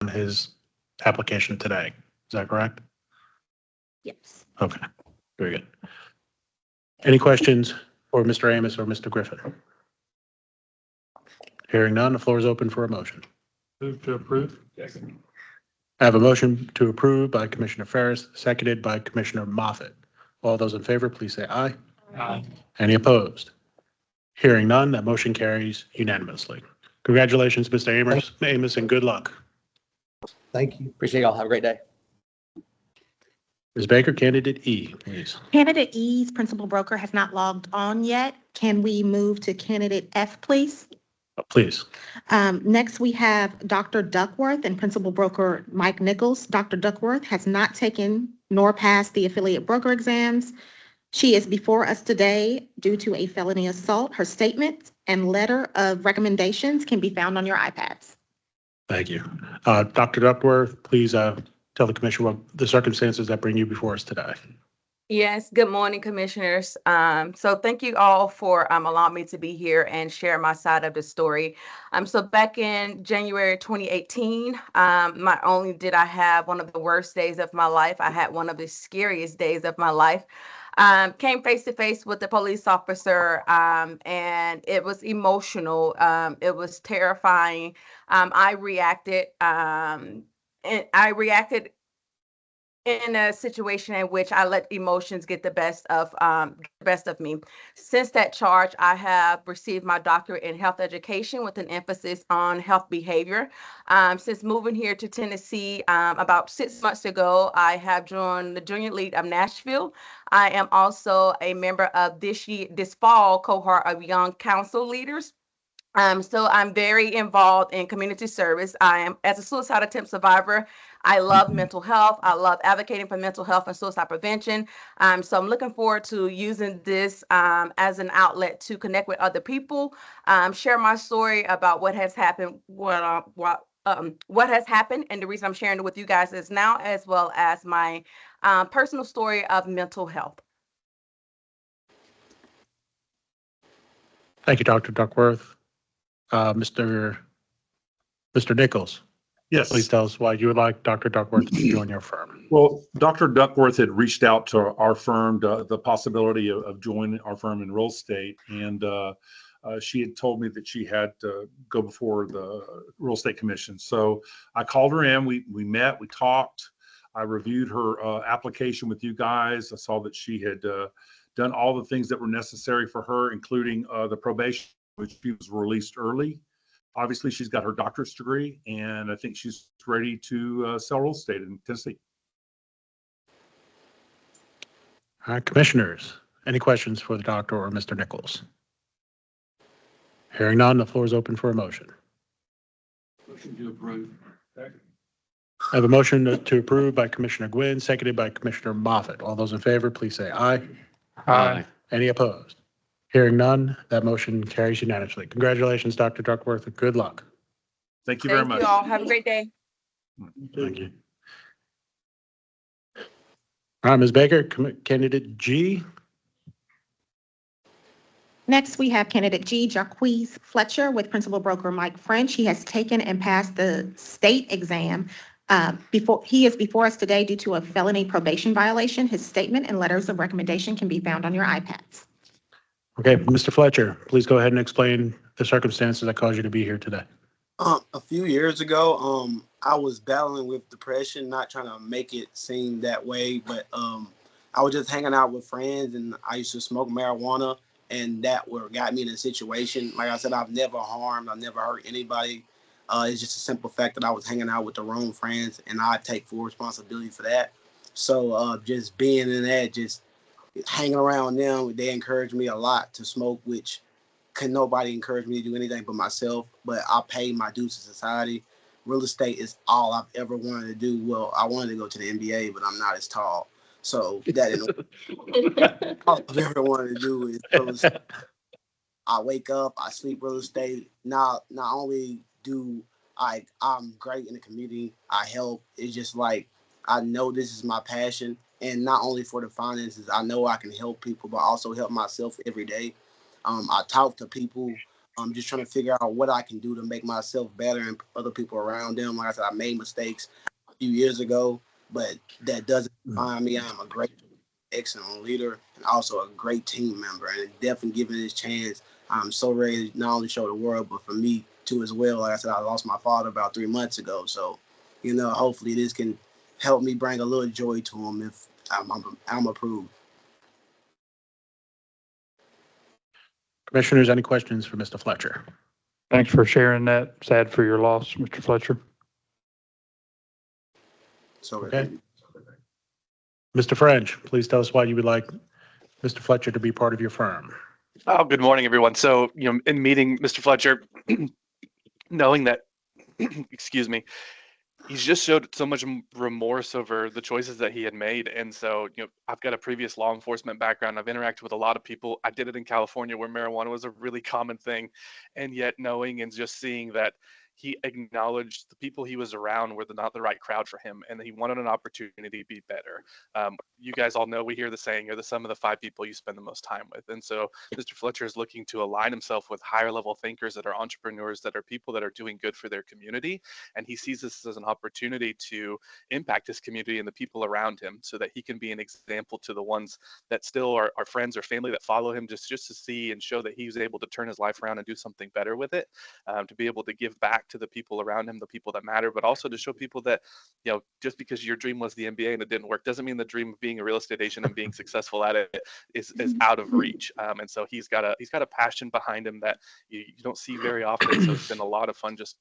open his application today. Is that correct? Yes. Okay, very good. Any questions for Mr. Amos or Mr. Griffin? Hearing none, the floor is open for a motion. Move to approve. I have a motion to approve by Commissioner Ferris, seconded by Commissioner Moffett. All those in favor, please say aye. Aye. Any opposed? Hearing none, that motion carries unanimously. Congratulations, Mr. Amos, and good luck. Thank you. Appreciate y'all. Have a great day. Ms. Baker, candidate E, please. Candidate E's principal broker has not logged on yet. Can we move to candidate F, please? Please. Next, we have Dr. Duckworth and principal broker Mike Nichols. Dr. Duckworth has not taken nor passed the affiliate broker exams. She is before us today due to a felony assault. Her statement and letter of recommendations can be found on your iPads. Thank you. Dr. Duckworth, please tell the commission what the circumstances that bring you before us today. Yes, good morning, commissioners. So thank you all for allowing me to be here and share my side of the story. So back in January 2018, not only did I have one of the worst days of my life, I had one of the scariest days of my life. Came face to face with the police officer, and it was emotional. It was terrifying. I reacted in a situation in which I let emotions get the best of me. Since that charge, I have received my doctorate in health education with an emphasis on health behavior. Since moving here to Tennessee about 6 months ago, I have joined the Junior League of Nashville. I am also a member of this fall cohort of Young Council Leaders. So I'm very involved in community service. I am, as a suicide attempt survivor, I love mental health. I love advocating for mental health and suicide prevention. So I'm looking forward to using this as an outlet to connect with other people, share my story about what has happened, what has happened, and the reason I'm sharing it with you guys is now, as well as my personal story of mental health. Thank you, Dr. Duckworth. Mr. Nichols, Yes. please tell us why you would like Dr. Duckworth to join your firm. Well, Dr. Duckworth had reached out to our firm, the possibility of joining our firm in real estate. And she had told me that she had to go before the real estate commission. So I called her in, we met, we talked. I reviewed her application with you guys. I saw that she had done all the things that were necessary for her, including the probation, which she was released early. Obviously, she's got her doctorate degree, and I think she's ready to sell real estate in Tennessee. Commissioners, any questions for the doctor or Mr. Nichols? Hearing none, the floor is open for a motion. Motion to approve. I have a motion to approve by Commissioner Gwynn, seconded by Commissioner Moffett. All those in favor, please say aye. Aye. Any opposed? Hearing none, that motion carries unanimously. Congratulations, Dr. Duckworth, and good luck. Thank you very Thank much. you all. Have a great day. Thank you. All right, Ms. Baker, candidate G. Next, we have candidate G, Jacquees Fletcher with principal broker Mike French. He has taken and passed the state exam. He is before us today due to a felony probation violation. His statement and letters of recommendation can be found on your iPads. Okay, Mr. Fletcher, please go ahead and explain the circumstances that caused you to be here today. A few years ago, I was battling with depression, not trying to make it seem that way, but I was just hanging out with friends, and I used to smoke marijuana, and that got me in a situation. Like I said, I've never harmed, I've never hurt anybody. It's just a simple fact that I was hanging out with the wrong friends, and I take full responsibility for that. So just being in that, just hanging around them, they encouraged me a lot to smoke, which nobody encourage me to do anything but myself. But I paid my dues to society. Real estate is all I've ever wanted to do. Well, I wanted to go to the NBA, but I'm not as tall. So that didn't all I've ever wanted to do is real estate. I wake up, I sleep real estate. Not only do I'm great in the community, I help. It's just like I know this is my passion. And not only for the finances, I know I can help people, but also help myself every day. I talk to people I'm just trying to figure out what I can do to make myself better and other people around them. Like I said, I made mistakes a few years ago, but that doesn't define me. I'm a great, excellent leader and also a great team member. And definitely given this chance, I'm so ready to not only show the world, but for me too as well. Like I said, I lost my father about 3 months ago. So, hopefully this can help me bring a little joy to him if I'm approved. Commissioners, any questions for Mr. Fletcher? Thanks for sharing that. Sad for your loss, Mr. Fletcher. So Okay. Mr. French, please tell us why you would like Mr. Fletcher to be part of your firm. Oh, good morning, everyone. So, in meeting Mr. Fletcher, knowing that, excuse me, he's just showed so much remorse over the choices that he had made. And so, I've got a previous law enforcement background. I've interacted with a lot of people. I did it in California where marijuana was a really common thing. And yet knowing and just seeing that he acknowledged the people he was around were not the right crowd for him, and he wanted an opportunity to be better. You guys all know, we hear the saying, you're the sum of the 5 people you spend the most time with. And so Mr. Fletcher is looking to align himself with higher level thinkers that are entrepreneurs, that are people that are doing good for their community. And he sees this as an opportunity to impact his community and the people around him so that he can be an example to the ones that still are friends or family that follow him, just to see and show that he was able to turn his life around and do something better with it, to be able to give back to the people around him, the people that matter, but also to show people that, just because your dream was the NBA and it didn't work, doesn't mean the dream of being a real estate agent and being successful at it is out of reach. And so he's got a passion behind him that you don't see very often. So it's been a lot of fun just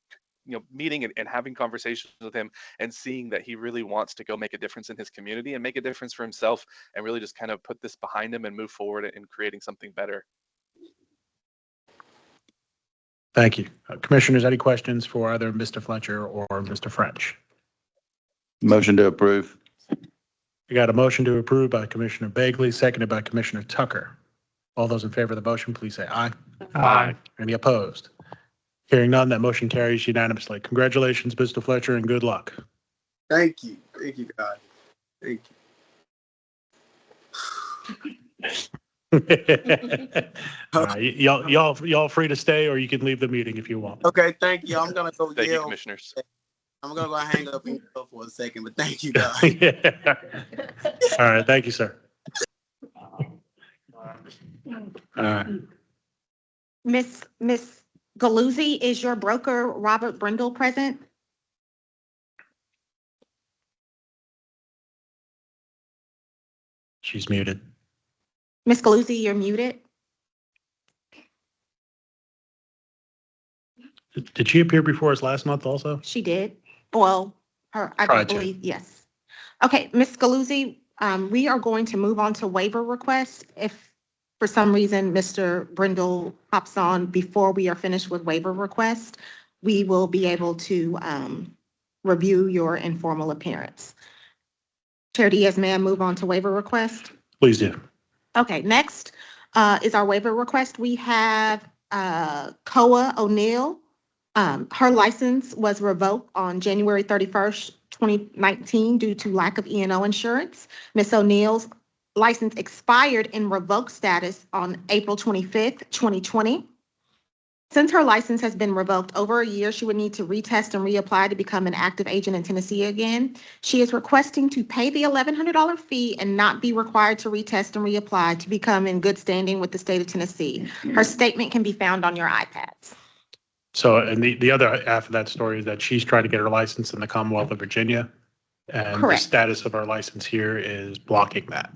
meeting and having conversations with him and seeing that he really wants to go make a difference in his community and make a difference for himself and really just kind of put this behind him and move forward in creating something better. Thank you. Commissioners, any questions for either Mr. Fletcher or Mr. French? Motion to approve. We got a motion to approve by Commissioner Bagley, seconded by Commissioner Tucker. All those in favor of the motion, please say aye. Aye. Any opposed? Hearing none, that motion carries unanimously. Congratulations, Mr. Fletcher, and good luck. Thank you. Thank you, God. Thank you. All right, y'all free to stay, or you can leave the meeting if you want. Okay, thank you. I'm gonna go Thank you, yell. commissioners. I'm gonna go hang up and go for a second, but thank you, guys. Yeah. All right, thank you, sir. All right. Miss Galuzzi, is your broker, Robert Brindle, present? She's muted. Miss Galuzzi, you're muted. Did she appear before us last month also? She did. Well, I Tried to. believe, yes. Okay, Miss Galuzzi, we are going to move on to waiver requests. If for some reason Mr. Brindle hops on before we are finished with waiver request, we will be able to review your informal appearance. Chair Diaz, may I move on to waiver request? Please do. Okay, next is our waiver request. We have Koa O'Neill. Her license was revoked on January 31st, 2019 due to lack of E&O insurance. Ms. O'Neill's license expired in revoked status on April 25th, 2020. Since her license has been revoked over a year, she would need to retest and reapply to become an active agent in Tennessee again. She is requesting to pay the $1,100 fee and not be required to retest and reapply to become in good standing with the state of Tennessee. Her statement can be found on your iPads. So, and the other half of that story is that she's trying to get her license in the Commonwealth of Virginia, and the Correct. status of her license here is blocking that.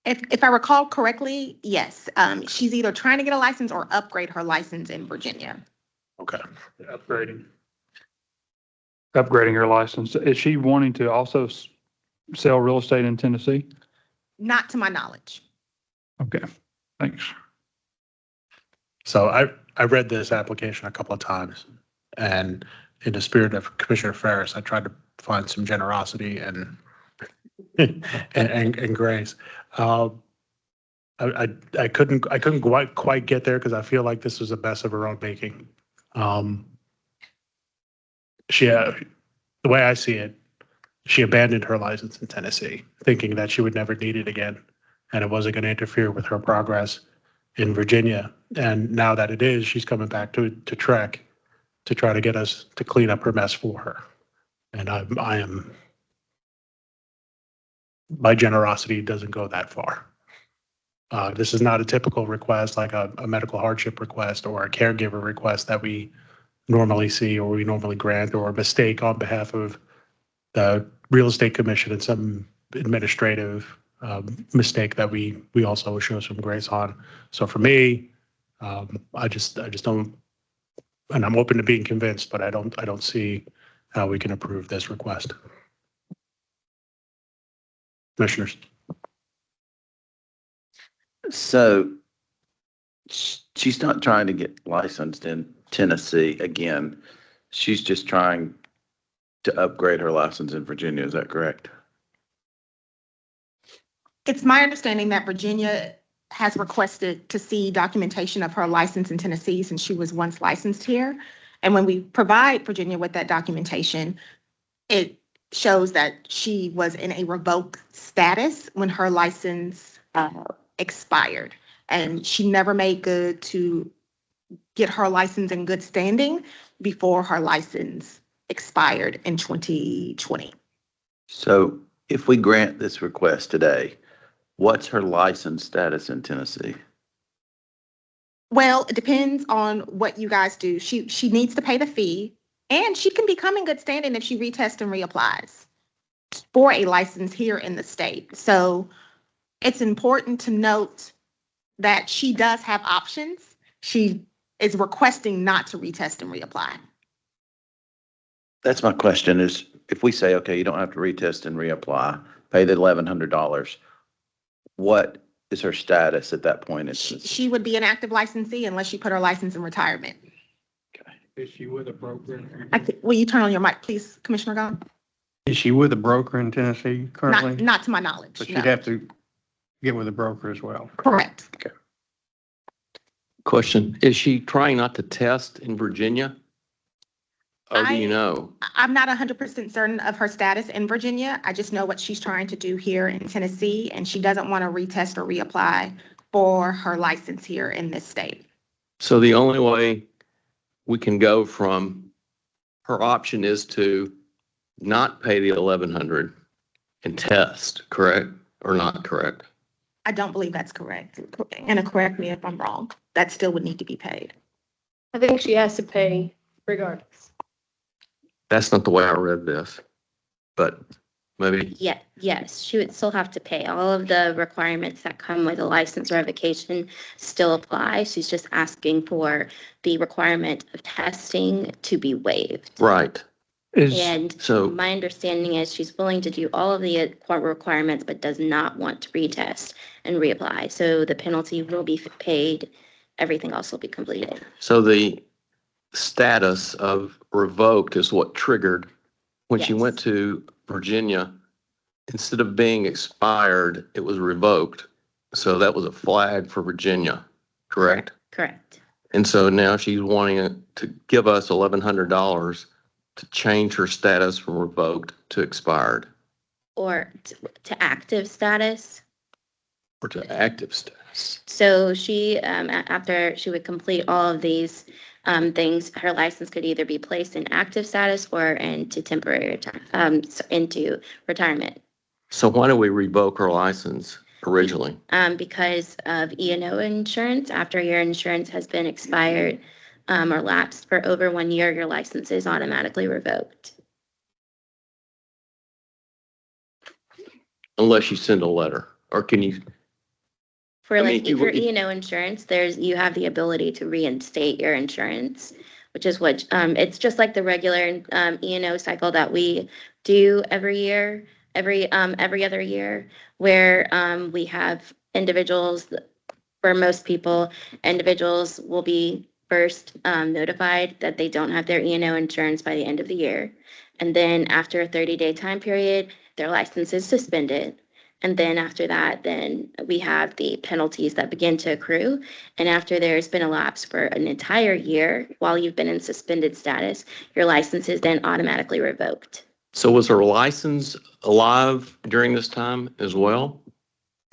If I recall correctly, yes. She's either trying to get a license or upgrade her license in Virginia. Okay. Upgrading her license. Is she wanting to also sell real estate in Tennessee? Not to my knowledge. Okay, thanks. So I read this application a couple of times, and in the spirit of Commissioner Ferris, I tried to find some generosity and and grace. I couldn't quite get there because I feel like this was a mess of her own making. The way I see it, she abandoned her license in Tennessee, thinking that she would never need it again, and it wasn't going to interfere with her progress in Virginia. And now that it is, she's coming back to Trek to try to get us to clean up her mess for her. And I am, my generosity doesn't go that far. This is not a typical request like a medical hardship request or a caregiver request that we normally see or we normally grant, or a mistake on behalf of the real estate commission and some administrative mistake that we also show some grace on. So for me, I just don't, and I'm open to being convinced, but I don't see how we can approve this request. Commissioners. So she's not trying to get licensed in Tennessee again. She's just trying to upgrade her license in Virginia. Is that correct? It's my understanding that Virginia has requested to see documentation of her license in Tennessee since she was once licensed here. And when we provide Virginia with that documentation, it shows that she was in a revoked status when her license expired. And she never made good to get her license in good standing before her license expired in 2020. So if we grant this request today, what's her license status in Tennessee? Well, it depends on what you guys do. She needs to pay the fee, and she can become in good standing if she retests and reapplies for a license here in the state. So it's important to note that she does have options. She is requesting not to retest and reapply. That's my question is, if we say, okay, you don't have to retest and reapply, pay the $1,100, what is her status at that point? in Tennessee? She would be an active licensee unless she put her license in retirement. Is she with a broker? Will you turn on your mic, please, Commissioner Gahn? Is she with a broker in Tennessee currently? Not to my knowledge, But no. she'd have to get with a broker as well. Correct. Question, is she trying not to test in Virginia? Or do you know? I'm not 100% certain of her status in Virginia. I just know what she's trying to do here in Tennessee, and she doesn't want to retest or reapply for her license here in this state. So the only way we can go from her option is to not pay the 1,100 and test, correct or not correct? I don't believe that's correct. And correct me if I'm wrong. That still would need to be paid. I think she has to pay regardless. That's not the way I read this, but maybe. Yeah, yes, she would still have to pay. All of the requirements that come with a license revocation still apply. She's just asking for the requirement of testing to be waived. Right. And so my understanding is she's willing to do all of the requirements, but does not want to retest and reapply. So the penalty will be paid. Everything else will be completed. So the status of revoked is what triggered when she Yes. went to Virginia. Instead of being expired, it was revoked. So that was a flag for Virginia, correct? Correct. And so now she's wanting to give us $1,100 to change her status from revoked to expired. Or to active status. Or to active status. So she, after she would complete all of these things, her license could either be placed in active status or into temporary into retirement. So why do we revoke her license originally? Because of E&O insurance. After your insurance has been expired or lapsed for over 1 year, your license is automatically revoked. Unless you send a letter, or can you? For for E&O insurance, you have the ability to reinstate your insurance, which is what it's just like the regular E&O cycle that we do every year, every other year, where we have individuals. For most people, individuals will be first notified that they don't have their E&O insurance by the end of the year, and then after a 30-day time period, their license is suspended. And then after that, then we have the penalties that begin to accrue. And after there's been a lapse for an entire year while you've been in suspended status, your license is then automatically revoked. So was her license alive during this time as well?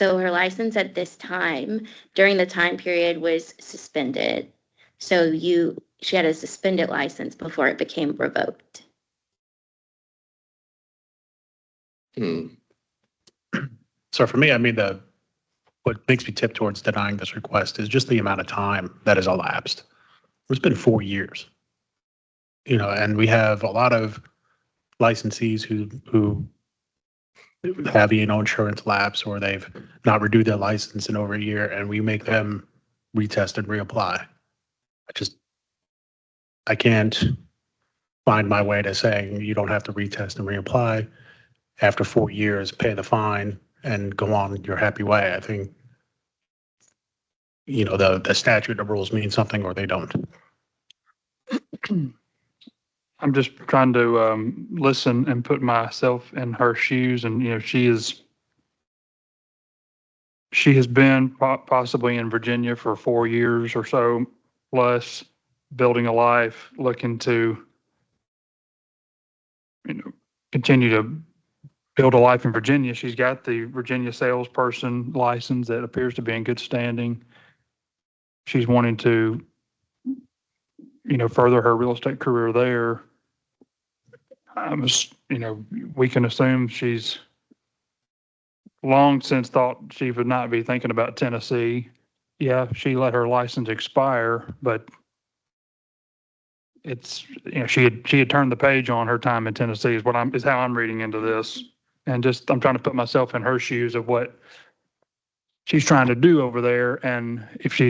So her license at this time, during the time period, was suspended. So she had a suspended license before it became revoked. So for me, I mean, what makes me tip towards denying this request is just the amount of time that has elapsed. It's been 4 years. And we have a lot of licensees who have insurance lapse, or they've not renewed their license in over a year, and we make them retest and reapply. I can't find my way to saying you don't have to retest and reapply after 4 years, pay the fine, and go on your happy way. I think, the statute, the rules mean something or they don't. I'm just trying to listen and put myself in her shoes, and she has been possibly in Virginia for 4 years or so, plus building a life, looking to continue to build a life in Virginia. She's got the Virginia salesperson license that appears to be in good standing. She's wanting to further her real estate career there. We can assume she's long since thought she would not be thinking about Tennessee. Yeah, she let her license expire, but it's, she had turned the page on her time in Tennessee is how I'm reading into this. And I'm trying to put myself in her shoes of what she's trying to do over there. And if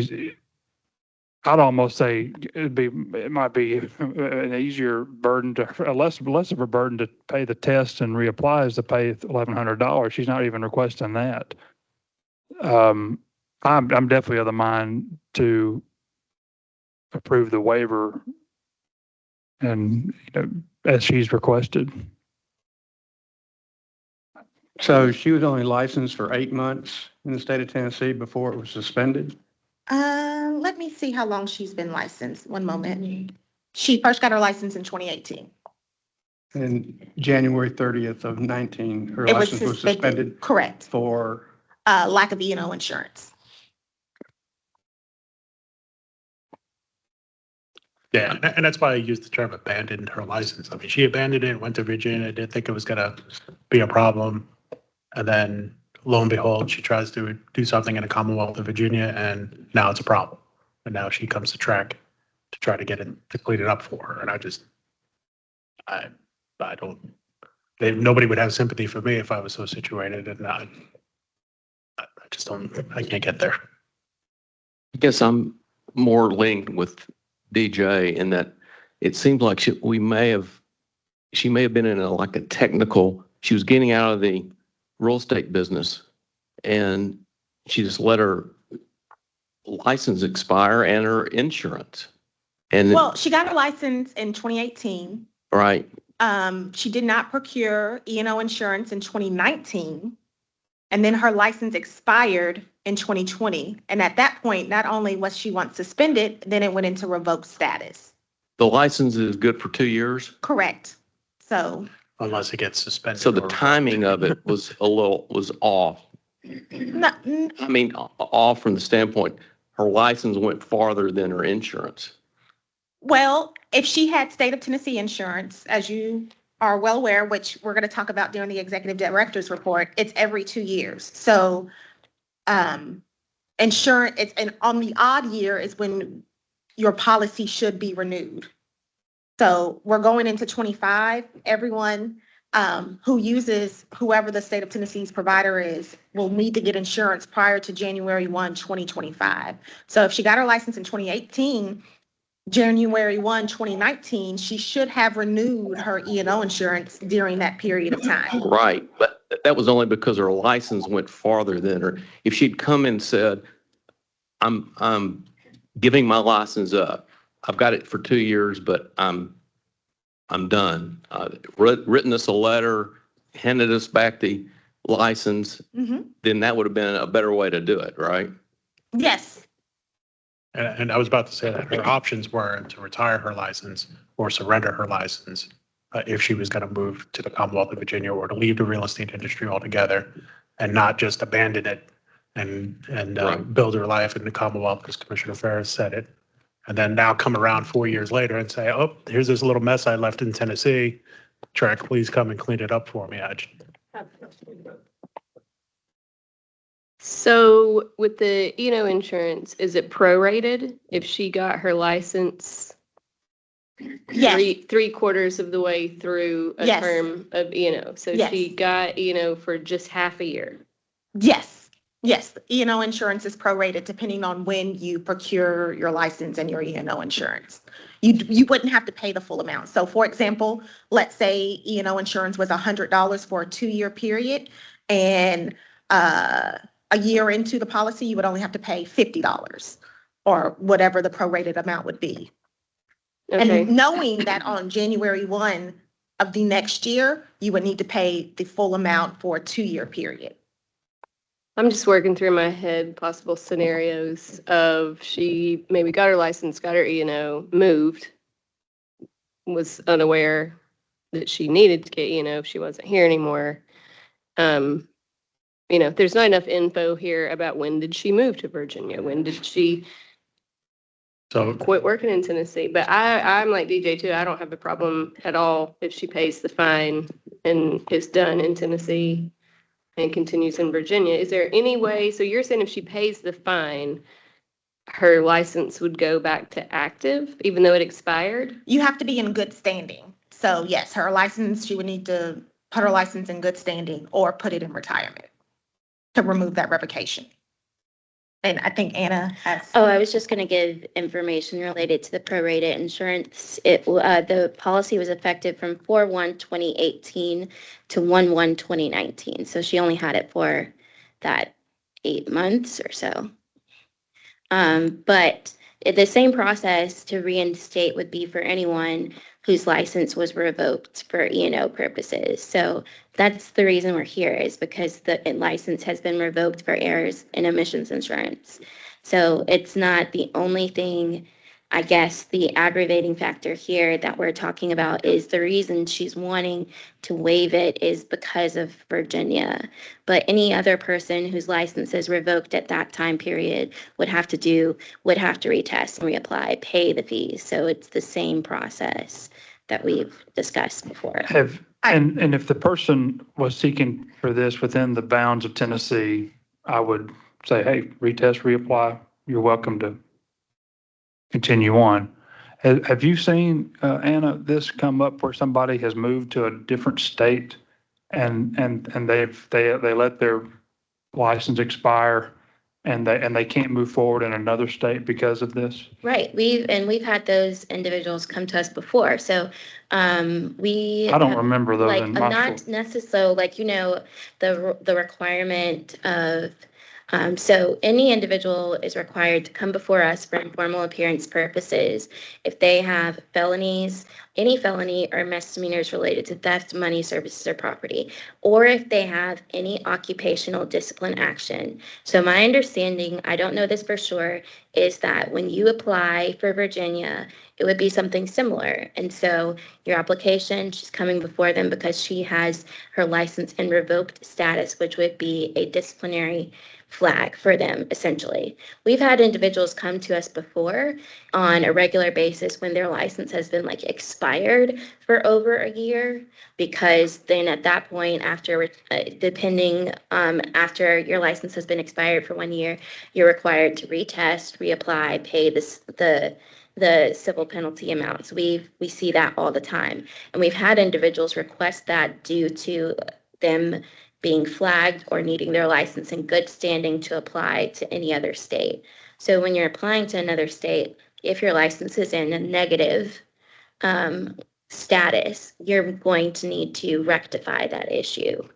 I'd almost say it might be an easier burden less of a burden to pay the test and reapply as to pay $1,100. She's not even requesting that. I'm definitely of the mind to approve the waiver and as she's requested. So she was only licensed for 8 months in the state of Tennessee before it was suspended? Let me see how long she's been licensed. One moment. She first got her license in 2018. And January 30th of 19, her It was license was suspended Correct. for, Lack of E&O insurance. Yeah, and that's why I used the term abandoned her license. I mean, she abandoned it, went to Virginia, didn't think it was gonna be a problem. And then lo and behold, she tries to do something in the Commonwealth of Virginia, and now it's a problem. And now she comes to Trec to try to get it, to clean it up for her. And I don't, nobody would have sympathy for me if I was so situated, and I just don't, I can't get there. I guess I'm more linked with DJ in that it seems like she may have been in a technical, she was getting out of the real estate business and she just let her license expire and her insurance. And Well, she got her license in 2018. right. She did not procure E&O insurance in 2019. And then her license expired in 2020. And at that point, not only was she once suspended, then it went into revoked status. The license is good for 2 years. Correct. So. Unless it gets suspended. So the timing of it was off. No, I mean, off from the standpoint, her license went farther than her insurance. well, if she had state of Tennessee insurance, as you are well aware, which we're going to talk about during the executive director's report, it's every 2 years. So insurance, and on the odd year is when your policy should be renewed. So we're going into 25. Everyone who uses whoever the state of Tennessee's provider is will need to get insurance prior to January 1, 2025. So if she got her license in 2018, January 1, 2019, she should have renewed her E&O insurance during that period of time. Right, but that was only because her license went farther than her. If she'd come and said, I'm giving my license up. I've got it for 2 years, but I'm done. Written us a letter, handed us back the license, then that would have been a better way to do it, right? Yes. And I was about to say that her options were to retire her license or surrender her license if she was going to move to the Commonwealth of Virginia, or to leave the real estate industry altogether and not just abandon it and build her life in the Commonwealth, as Commissioner Ferris said it. And then now come around 4 years later and say, oh, here's this little mess I left in Tennessee. Trec, please come and clean it up for me. So with the insurance, is it prorated if she got her license Yes, three quarters of the way through a Yes. term of So Yes. she got for just half a year. yes, yes. E&O insurance is prorated depending on when you procure your license and your E&O insurance. You wouldn't have to pay the full amount. So for example, let's say E&O insurance was $100 for a 2-year period, and a year into the policy, you would only have to pay $50 or whatever the prorated amount would be. Okay. And knowing that on January 1 of the next year, you would need to pay the full amount for a 2-year period. I'm just working through my head possible scenarios of she maybe got her license, got her E&O, moved, was unaware that she needed to get E&O if she wasn't here anymore. There's not enough info here about when did she move to Virginia? When did she quit working in Tennessee? But I'm like DJ too. I don't have a problem at all if she pays the fine and is done in Tennessee and continues in Virginia. Is there any way, so you're saying if she pays the fine, her license would go back to active even though it expired? You have to be in good standing. So yes, her license, she would need to put her license in good standing or put it in retirement to remove that revocation. And I think Anna has. Oh, I was just going to give information related to the prorated insurance. The policy was effective from 4/1/2018 to 1/1/2019. So she only had it for that 8 months or so. But the same process to reinstate would be for anyone whose license was revoked for E&O purposes. So that's the reason we're here, is because the license has been revoked for errors in emissions insurance. So it's not the only thing. I guess the aggravating factor here that we're talking about is the reason she's wanting to waive it is because of Virginia. But any other person whose license is revoked at that time period would have to retest and reapply, pay the fees. So it's the same process that we've discussed before. And if the person was seeking for this within the bounds of Tennessee, I would say, hey, retest, reapply. You're welcome to continue on. Have you seen, Anna, this come up where somebody has moved to a different state and they let their license expire and they can't move forward in another state because of this? Right. We've had those individuals come to us before. So I don't remember those like in my not necessarily like the requirement of so any individual is required to come before us for informal appearance purposes if they have felonies, any felony or misdemeanors related to theft, money, services, or property, or if they have any occupational discipline action. So my understanding, I don't know this for sure, is that when you apply for Virginia, it would be something similar. And so your application, she's coming before them because she has her license in revoked status, which would be a disciplinary flag for them, essentially. We've had individuals come to us before on a regular basis when their license has been like expired for over a year, because then at that point, after after your license has been expired for 1 year, you're required to retest, reapply, pay the civil penalty amounts. We see that all the time. And we've had individuals request that due to them being flagged or needing their license in good standing to apply to any other state. So when you're applying to another state, if your license is in a negative status, you're going to need to rectify that issue.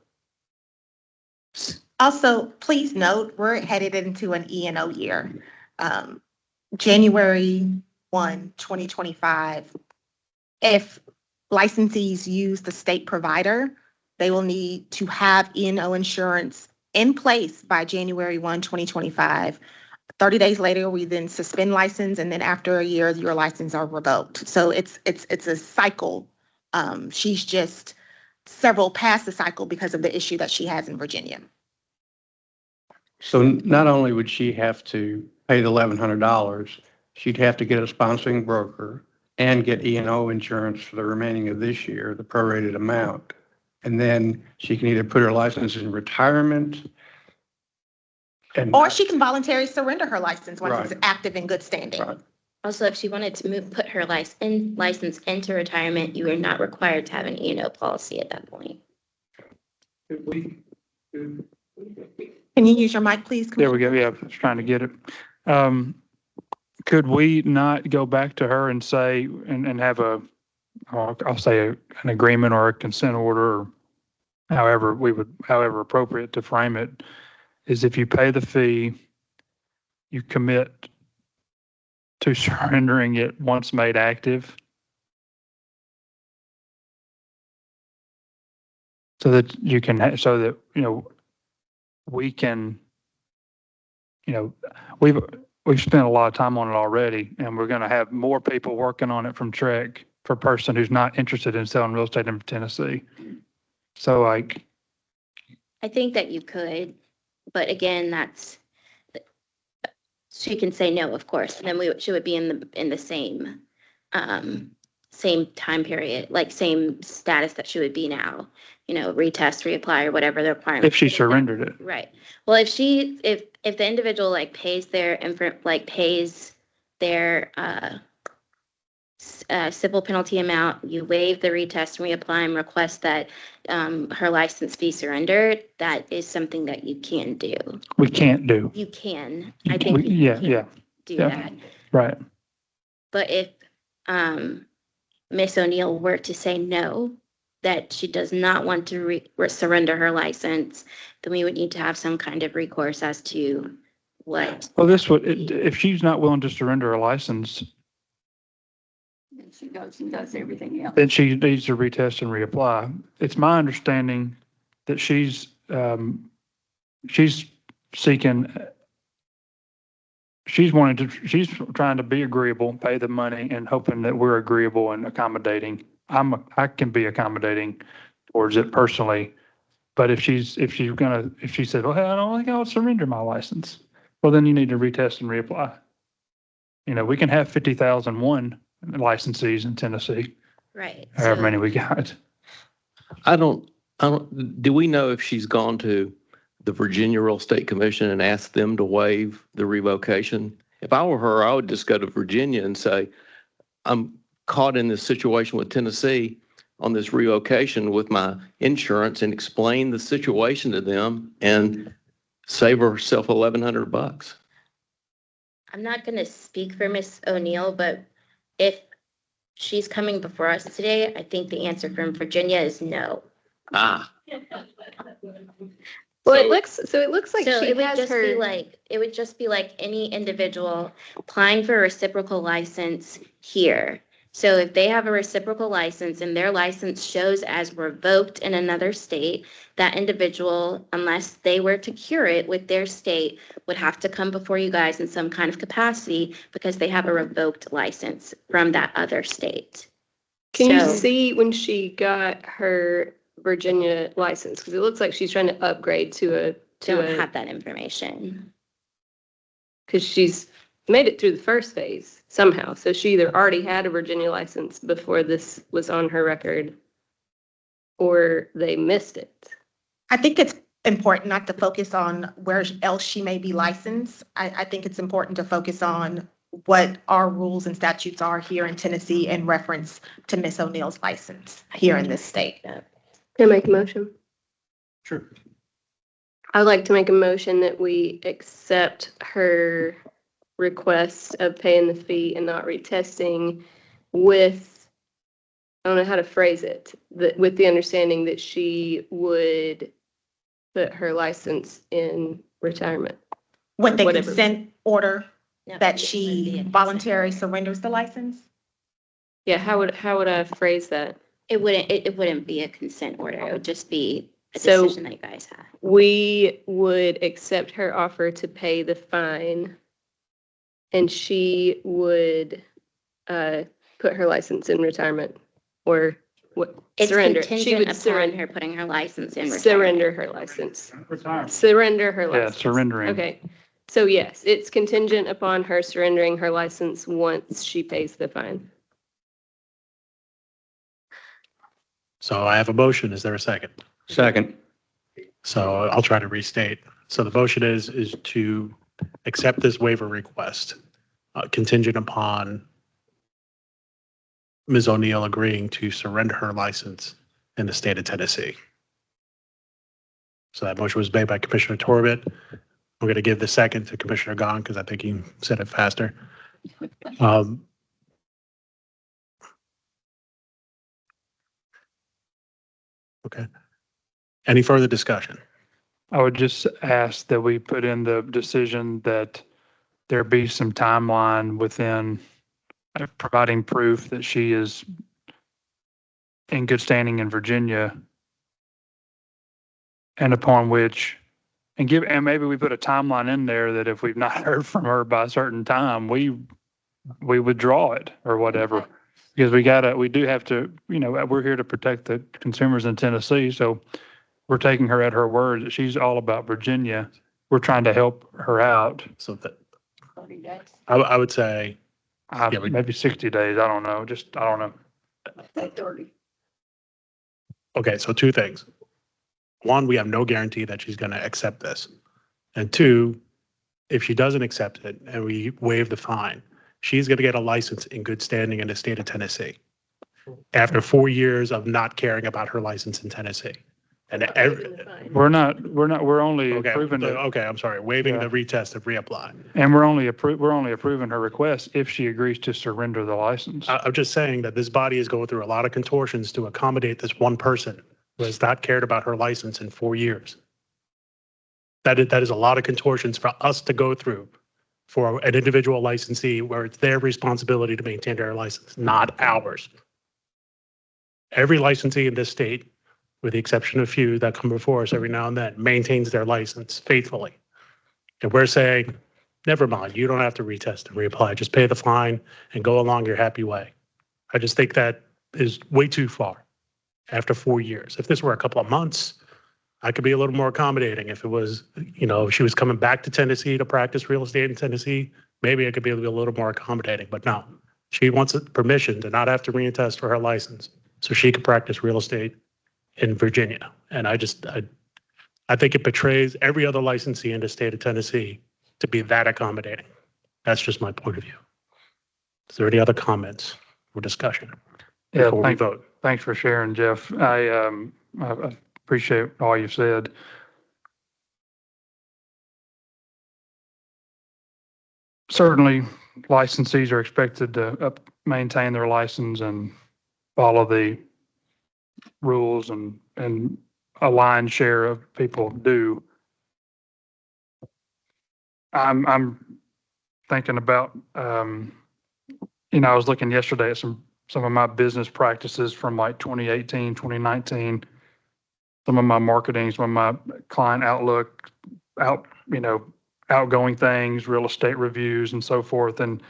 Also, please note, we're headed into an E&O year. January 1, 2025. If licensees use the state provider, they will need to have E&O insurance in place by January 1, 2025. 30 days later, we then suspend license, and then after a year, your license are revoked. So it's a cycle. She's just several past the cycle because of the issue that she has in Virginia. So not only would she have to pay the $1,100, she'd have to get a sponsoring broker and get E&O insurance for the remaining of this year, the prorated amount. And then she can either put her license in retirement and. Or she can voluntarily surrender her license once it's Right. active in good standing. Right. Also, if she wanted to put her license into retirement, you are not required to have an E&O policy at that point. Can you use your mic, please? There we go. Yeah, I was trying to get it. Could we not go back to her and say, and have I'll say an agreement or a consent order, or however appropriate to frame it, is if you pay the fee, you commit to surrendering it once made active. So that you can, so that, we can, we've spent a lot of time on it already, and we're going to have more people working on it from Trek for a person who's not interested in selling real estate in Tennessee. So like, I think that you could, but again, she can say no, of course, and then she would be in the same time period, like same status that she would be now, retest, reapply, or whatever the requirement. if she surrendered it. Right. Well, if the individual pays their civil penalty amount, you waive the retest and reapply and request that her license be surrendered, that is something that you can do. We can't do. You can. You I can- think you yeah, can yeah, do yeah. that. Right. But if Miss O'Neill were to say no, that she does not want to surrender her license, then we would need to have some kind of recourse as to what. Well, if she's not willing to surrender her license, She goes and does everything else. then she needs to retest and reapply. It's my understanding that she's seeking, she's trying to be agreeable, pay the money, and hoping that we're agreeable and accommodating. I can be accommodating towards it personally, but if she said, well, hey, I don't think I'll surrender my license, well, then you need to retest and reapply. We can have 50,001 licensees in Tennessee, Right. however many we got. Do we know if she's gone to the Virginia Real Estate Commission and asked them to waive the revocation? If I were her, I would just go to Virginia and say, I'm caught in this situation with Tennessee on this revocation with my insurance, and explain the situation to them and save herself $1,100. I'm not going to speak for Miss O'Neill, but if she's coming before us today, I think the answer from Virginia is no. Ah. Well, it looks like So she it would has just her. it would just be like any individual applying for a reciprocal license here. So if they have a reciprocal license and their license shows as revoked in another state, that individual, unless they were to cure it with their state, would have to come before you guys in some kind of capacity because they have a revoked license from that other state. Can you So- see when she got her Virginia license? Because it looks like she's trying to upgrade Don't have that information. because she's made it through the first phase somehow. So she either already had a Virginia license before this was on her record, or they missed it. I think it's important not to focus on where else she may be licensed. I think it's important to focus on what our rules and statutes are here in Tennessee in reference to Miss O'Neill's license here in this state. Can I make a motion? Sure. I'd like to make a motion that we accept her request of paying the fee and not retesting with, I don't know how to phrase it, with the understanding that she would put her license in retirement. With the Whatever. consent order No, that it she wouldn't be a voluntarily consent surrenders the license? Yeah, how would I phrase that? order. It wouldn't be a consent order. It would just be a So- decision that you guys have. We would accept her offer to pay the fine, and she would put her license in retirement or What? It's Surrender. She contingent would upon surrender. her putting her license in retirement. Surrender her license. Surrender her Yeah, license. surrendering. Okay. So yes, it's contingent upon her surrendering her license once she pays the fine. So I have a motion. Is there a second? Second. So I'll try to restate. So the motion is to accept this waiver request contingent upon Ms. O'Neill agreeing to surrender her license in the state of Tennessee. So that motion was made by Commissioner Torbett. We're going to give the second to Commissioner Gahn because I think he said it faster. Okay. Any further discussion? I would just ask that we put in the decision that there be some timeline within providing proof that she is in good standing in Virginia, and upon which, and maybe we put a timeline in there that if we've not heard from her by a certain time, we withdraw it or whatever. Because we do have to, we're here to protect the consumers in Tennessee. So we're taking her at her word that she's all about Virginia. We're trying to help her out. So that I would say Maybe 60 days. I don't know. I don't know. okay, so two things. One, we have no guarantee that she's going to accept this. And two, if she doesn't accept it and we waive the fine, she's going to get a license in good standing in the state of Tennessee after 4 years of not caring about her license in Tennessee. And we're only approving it. Okay, I'm sorry, waiving the retest and reapply. And we're only approving her request if she agrees to surrender the license. I'm just saying that this body is going through a lot of contortions to accommodate this one person who has not cared about her license in 4 years. That is a lot of contortions for us to go through for an individual licensee where it's their responsibility to maintain their license, not ours. Every licensee in this state, with the exception of a few that come before us every now and then, maintains their license faithfully. And we're saying, never mind, you don't have to retest and reapply. Just pay the fine and go along your happy way. I just think that is way too far after 4 years. If this were a couple of months, I could be a little more accommodating. If it was, if she was coming back to Tennessee to practice real estate in Tennessee, maybe I could be a little more accommodating. But no, she wants permission to not have to retest for her license so she can practice real estate in Virginia. And I think it betrays every other licensee in the state of Tennessee to be that accommodating. That's just my point of view. Is there any other comments or discussion before we vote? Thanks for sharing, Jeff. I appreciate all you've said. Certainly, licensees are expected to maintain their license and follow the rules, and a lion's share of people do. I'm thinking about, I was looking yesterday at some of my business practices from like 2018, 2019, some of my marketing, some of my client outlook, outgoing things, real estate reviews and so forth. And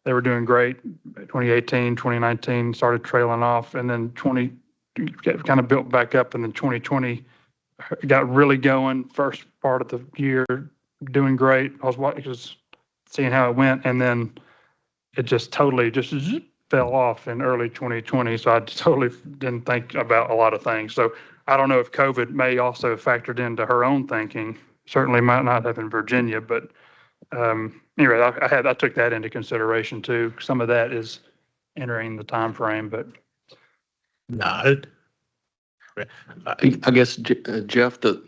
they were doing great. 2018, 2019 started trailing off, and then kind of built back up, and then 2020 got really going. First part of the year doing great. I was just seeing how it went, and then it just totally fell off in early 2020. So I totally didn't think about a lot of things. So I don't know if COVID may also have factored into her own thinking. Certainly might not have in Virginia, but anyway, I took that into consideration too. Some of that is entering the time frame, but No. I guess, Jeff, the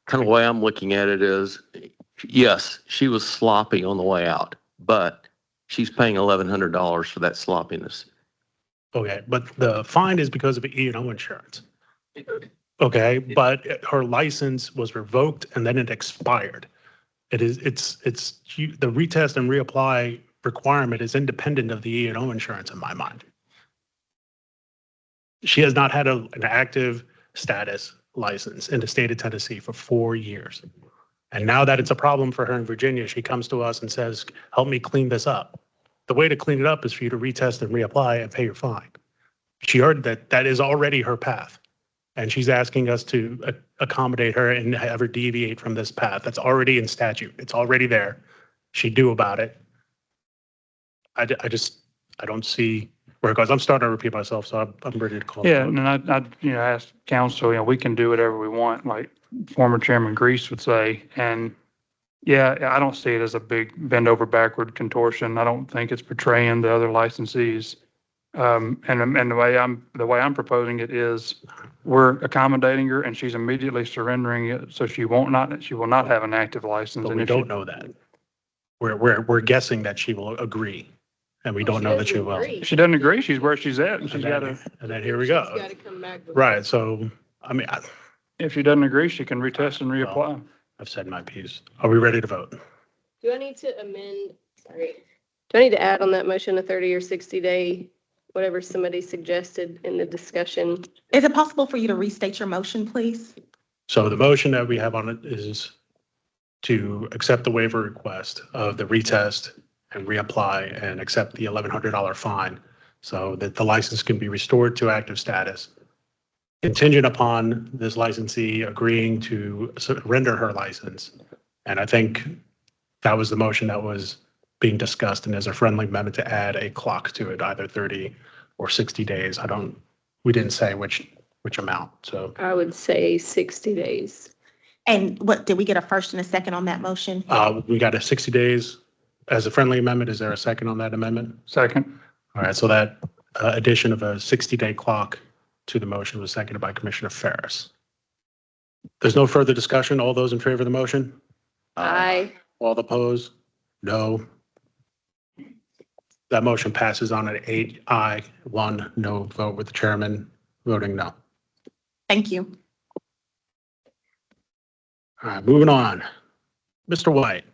kind of way I'm looking at it is, yes, she was sloppy on the way out, but she's paying $1,100 for that sloppiness. Okay, but the fine is because of E&O insurance. Okay, but her license was revoked and then it expired. The retest and reapply requirement is independent of the E&O insurance in my mind. She has not had an active status license in the state of Tennessee for 4 years. And now that it's a problem for her in Virginia, she comes to us and says, help me clean this up. The way to clean it up is for you to retest and reapply and pay your fine. She heard that that is already her path. And she's asking us to accommodate her and have her deviate from this path. That's already in statute. It's already there. She'd do about it. I don't see where it goes. I'm starting to repeat myself, so I'm ready to call. Yeah, and I asked council, we can do whatever we want, like former Chairman Grease would say. And yeah, I don't see it as a big bend over backward contortion. I don't think it's portraying the other licensees. And the way I'm proposing it is we're accommodating her and she's immediately surrendering it. So she will not have an active license. But And we if she- don't know that. We're guessing that she will agree, and we don't know that she will. If she doesn't agree, she's where she's at and she's got to, And then here we go. She's gotta come back. Right, so, I mean, if she doesn't agree, she can retest and reapply. I've said my piece. Are we ready to vote? Do I need to amend, sorry, do I need to add on that motion a 30 or 60 day, whatever somebody suggested in the discussion? Is it possible for you to restate your motion, please? So the motion that we have on it is to accept the waiver request of the retest and reapply and accept the $1,100 fine so that the license can be restored to active status, contingent upon this licensee agreeing to surrender her license. And I think that was the motion that was being discussed, and there's a friendly amendment to add a clock to it, either 30 or 60 days. We didn't say which amount, so. I would say 60 days. And did we get a first and a second on that motion? We got a 60 days as a friendly amendment. Is there a second on that amendment? Second. All right, so that addition of a 60-day clock to the motion was seconded by Commissioner Ferris. There's no further discussion. All those in favor of the motion? Aye. All opposed? No. That motion passes on an 8 aye, 1 no vote, with the chairman voting no. Thank you. All right, moving on. Mr. White,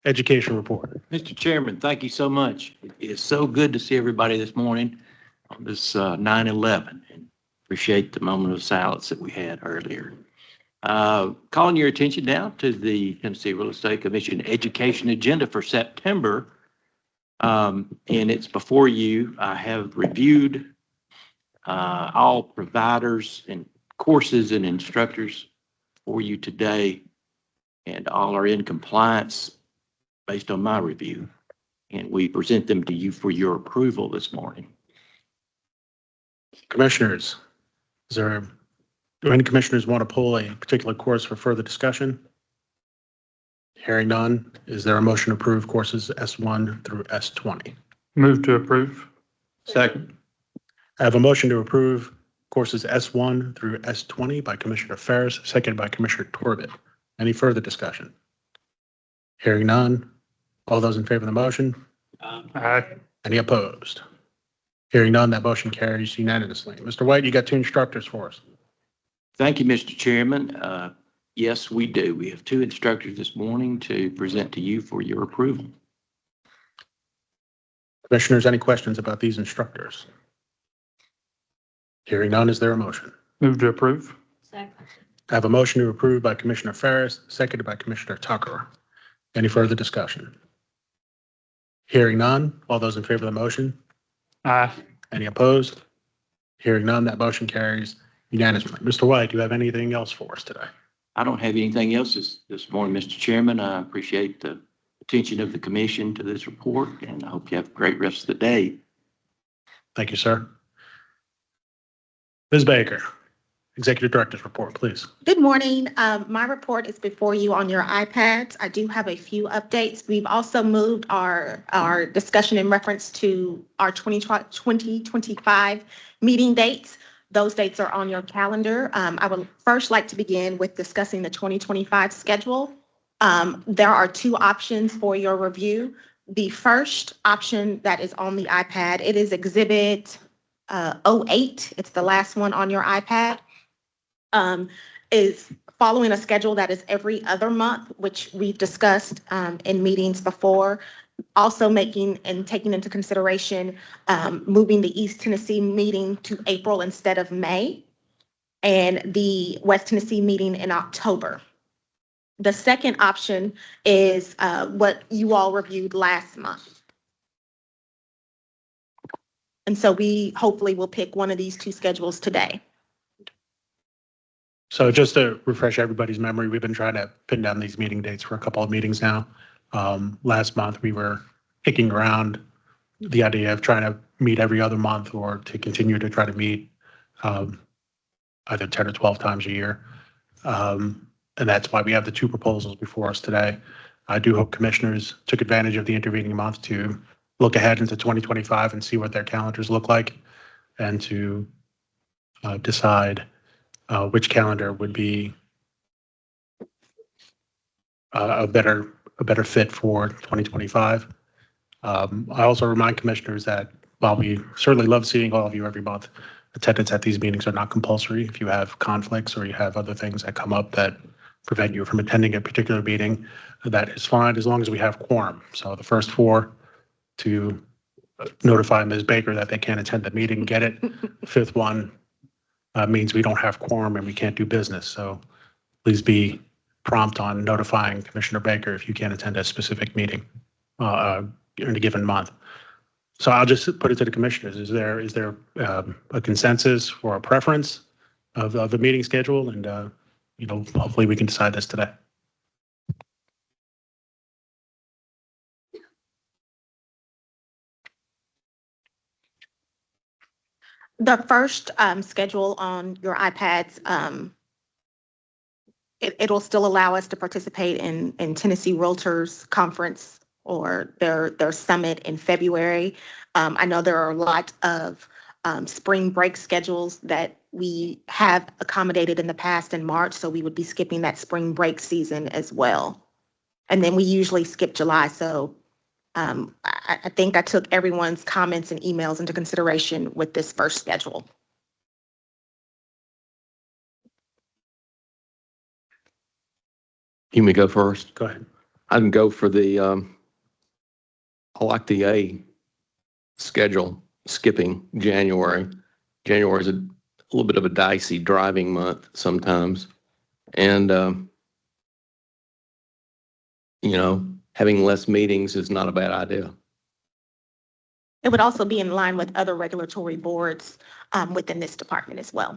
education report. Mr. Chairman, thank you so much. It is so good to see everybody this morning on this 9/11, and appreciate the moment of silence that we had earlier. Calling your attention now to the Tennessee Real Estate Commission education agenda for September. And it's before you. I have reviewed all providers and courses and instructors for you today, and all are in compliance based on my review. And we present them to you for your approval this morning. Commissioners, do any commissioners want to pull a particular course for further discussion? Hearing none, is there a motion to approve courses S1 through S20? Move to approve. Second. I have a motion to approve courses S1 through S20 by Commissioner Ferris, seconded by Commissioner Torbett. Any further discussion? Hearing none, all those in favor of the motion? Aye. Any opposed? Hearing none, that motion carries unanimously. Mr. White, you got 2 instructors for us. Thank you, Mr. Chairman. Yes, we do. We have 2 instructors this morning to present to you for your approval. Commissioners, any questions about these instructors? Hearing none, is there a motion? Move to approve. Second. I have a motion to approve by Commissioner Ferris, seconded by Commissioner Tucker. Any further discussion? Hearing none, all those in favor of the motion? Aye. Any opposed? Hearing none, that motion carries unanimously. Mr. White, do you have anything else for us today? I don't have anything else this morning, Mr. Chairman. I appreciate the attention of the commission to this report, and I hope you have a great rest of the day. Thank you, sir. Ms. Baker, Executive Director's report, please. Good morning. My report is before you on your iPads. I do have a few updates. We've also moved our discussion in reference to our 2025 meeting dates. Those dates are on your calendar. I would first like to begin with discussing the 2025 schedule. There are 2 options for your review. The first option that is on the iPad, it is Exhibit 08. It's the last one on your iPad. Is following a schedule that is every other month, which we've discussed in meetings before. Also taking into consideration moving the East Tennessee meeting to April instead of May, and the West Tennessee meeting in October. The second option is what you all reviewed last month. And so we hopefully will pick one of these two schedules today. So just to refresh everybody's memory, we've been trying to pin down these meeting dates for a couple of meetings now. Last month, we were kicking around the idea of trying to meet every other month or to continue to try to meet either 10 or 12 times a year. And that's why we have the two proposals before us today. I do hope commissioners took advantage of the intervening month to look ahead into 2025 and see what their calendars look like and to decide which calendar would be a better fit for 2025. I also remind commissioners that while we certainly love seeing all of you every month, attendance at these meetings are not compulsory. If you have conflicts or you have other things that come up that prevent you from attending a particular meeting, that is fine as long as we have quorum. So the first four to notify Ms. Baker that they can't attend the meeting, get it. Fifth one means we don't have quorum and we can't do business. So please be prompt on notifying Commissioner Baker if you can't attend a specific meeting in a given month. So I'll just put it to the commissioners. Is there a consensus or a preference of the meeting schedule? And hopefully we can decide this today. The first schedule on your iPads, it'll still allow us to participate in Tennessee Realtors Conference or their summit in February. I know there are a lot of spring break schedules that we have accommodated in the past in March, so we would be skipping that spring break season as well. And then we usually skip July, so I think I took everyone's comments and emails into consideration with this first schedule. You may go first. Go ahead. I can go for the, I like the A schedule, skipping January. January is a little bit of a dicey driving month sometimes. And, having less meetings is not a bad idea. It would also be in line with other regulatory boards within this department as well.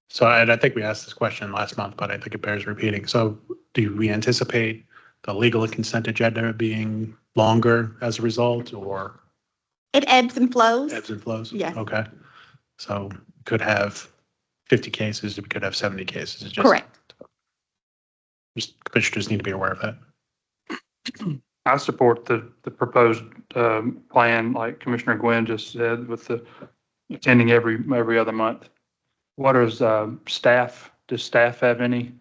So I think we asked this question last month, but I think it bears repeating. So do we anticipate the legal and consent agenda being longer as a result, or? It ebbs and flows. Ebbs and flows? Yes. Okay. So we could have 50 cases, we could have 70 cases. It's Correct. Just commissioners need to be aware of that. I support the proposed plan, like Commissioner Gwynn just said, with the attending every other month. What is staff? Does staff have any?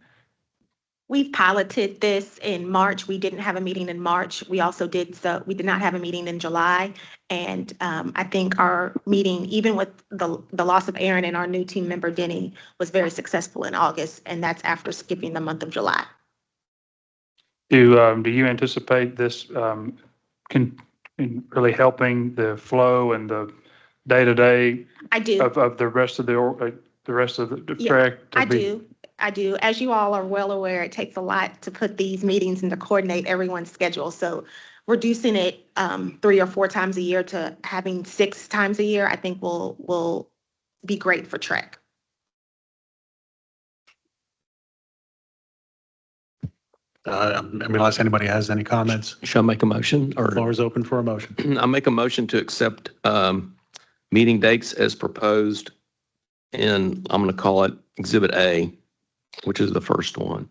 We've piloted this in March. We didn't have a meeting in March. We also we did not have a meeting in July. And I think our meeting, even with the loss of Aaron and our new team member Denny, was very successful in August. And that's after skipping the month of July. Do you anticipate this really helping the flow and the day-to-day? I do. Of the rest of the Yeah, Trec? I do. As you all are well aware, it takes a lot to put these meetings and to coordinate everyone's schedule. So reducing it 3 or 4 times a year to having 6 times a year, I think will be great for Trec. Unless anybody has any comments, Shall I make a motion? the floor is open for a motion. I make a motion to accept meeting dates as proposed in, I'm going to call it Exhibit A, which is the first one.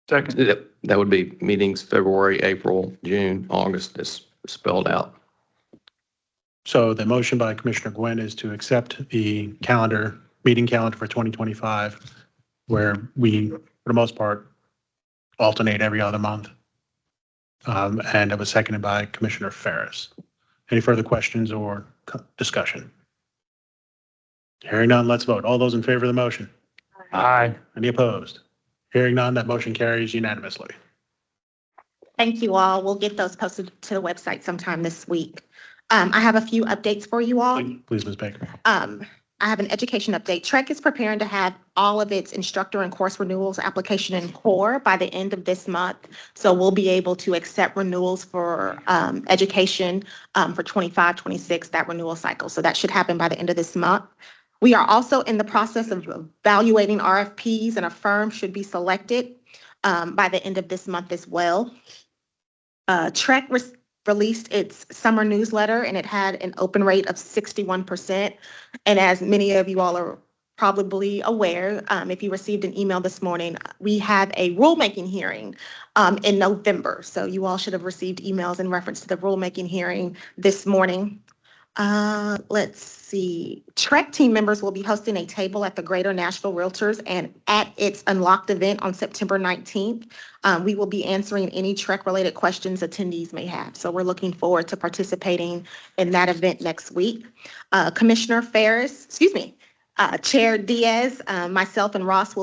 Second. That would be meetings February, April, June, August, as spelled out. So the motion by Commissioner Gwynn is to accept the meeting calendar for 2025, where we, for the most part, alternate every other month. And it was seconded by Commissioner Ferris. Any further questions or discussion? Hearing none, let's vote. All those in favor of the motion? Aye. Any opposed? Hearing none, that motion carries unanimously. Thank you all. We'll get those posted to the website sometime this week. I have a few updates for you all. Please, Ms. Baker. I have an education update. Trec is preparing to have all of its instructor and course renewals application in core by the end of this month. So we'll be able to accept renewals for education for 25, 26, that renewal cycle. So that should happen by the end of this month. We are also in the process of evaluating RFPs, and a firm should be selected by the end of this month as well. Trec released its summer newsletter, and it had an open rate of 61%. And as many of you all are probably aware, if you received an email this morning, we have a rulemaking hearing in November. So you all should have received emails in reference to the rulemaking hearing this morning. Let's see. Trek team members will be hosting a table at the Greater Nashville Realtors and at its Unlocked event on September 19th. We will be answering any Trek-related questions attendees may have. So we're looking forward to participating in that event next week. Commissioner Ferris, Chair Diaz, myself and Ross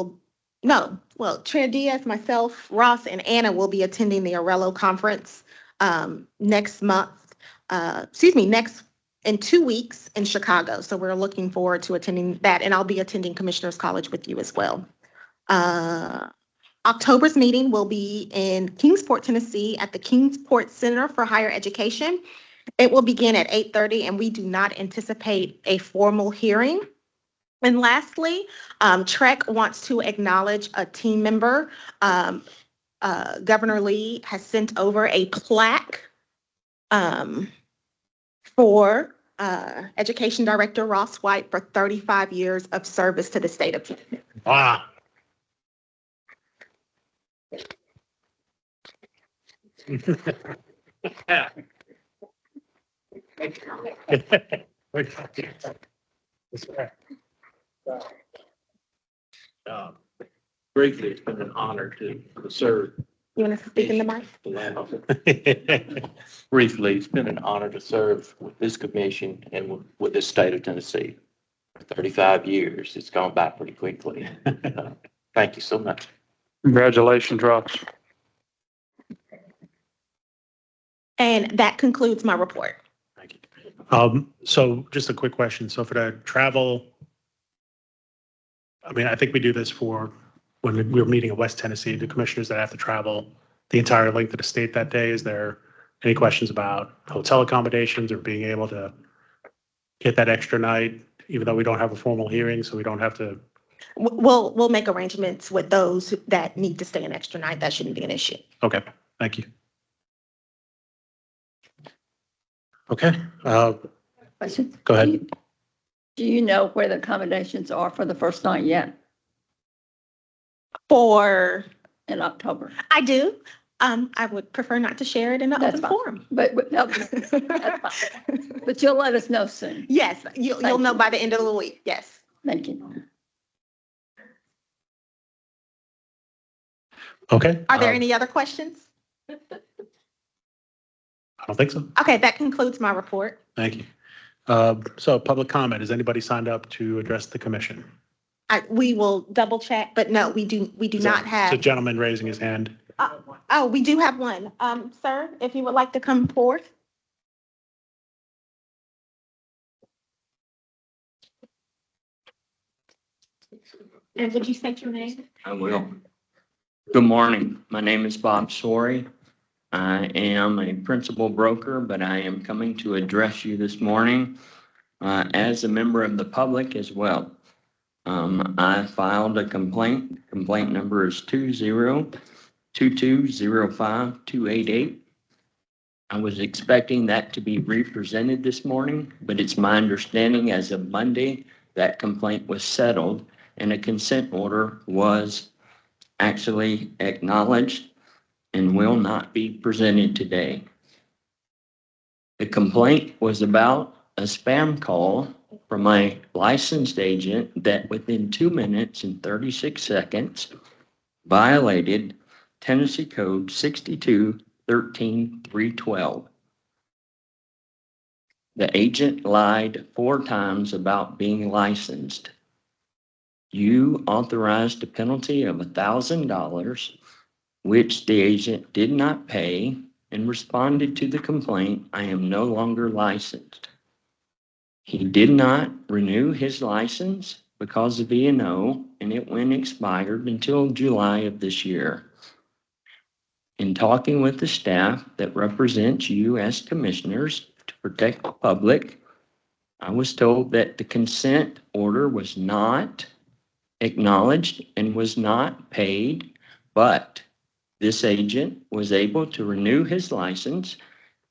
Chair Diaz, myself, Ross, and Anna will be attending the Arello Conference next month. In 2 weeks in Chicago. So we're looking forward to attending that, and I'll be attending Commissioners College with you as well. October's meeting will be in Kingsport, Tennessee at the Kingsport Center for Higher Education. It will begin at 8:30, and we do not anticipate a formal hearing. And lastly, Trek wants to acknowledge a team member. Governor Lee has sent over a plaque for Education Director Ross White for 35 years of service to the state of Tennessee. Wow. Briefly, it's been an honor to serve. You want to speak in the mic? Briefly, it's been an honor to serve with this commission and with the state of Tennessee. For 35 years, it's gone by pretty quickly. Thank you so much. Congratulations, Ross. And that concludes my report. Thank you. So just a quick question. So for the travel, I mean, I think we do this for when we're meeting in West Tennessee, the commissioners that have to travel the entire length of the state that day. Is there any questions about hotel accommodations or being able to get that extra night, even though we don't have a formal hearing, so we don't have to? We'll make arrangements with those that need to stay an extra night. That shouldn't be an issue. Okay, thank you. Okay, Question. go ahead. Do you know where the accommodations are for the first night yet For in October? I do. I would prefer not to share it in an open forum. But no, that's fine. But you'll let us know soon. Yes, you'll know by the end of the week. Yes. Thank you. Okay. Are there any other questions? I don't think so. Okay, that concludes my report. Thank you. So public comment, is anybody signed up to address the commission? We will double check, but no, we do not It's a have. gentleman raising his hand. Oh, we do have one. Sir, if you would like to come forth. And would you state your name? I will. Good morning. My name is Bob Sorey. I am a principal broker, but I am coming to address you this morning as a member of the public as well. I filed a complaint. Complaint number is 2022052888. I was expecting that to be represented this morning, but it's my understanding as of Monday that complaint was settled and a consent order was actually acknowledged and will not be presented today. The complaint was about a spam call from a licensed agent that within 2 minutes and 36 seconds violated Tennessee Code 62-13-312. The agent lied 4 times about being licensed. You authorized a penalty of $1,000, which the agent did not pay, and responded to the complaint, "I am no longer licensed." He did not renew his license because of E&O, and it went expired until July of this year. In talking with the staff that represents you as commissioners to protect the public, I was told that the consent order was not acknowledged and was not paid, but this agent was able to renew his license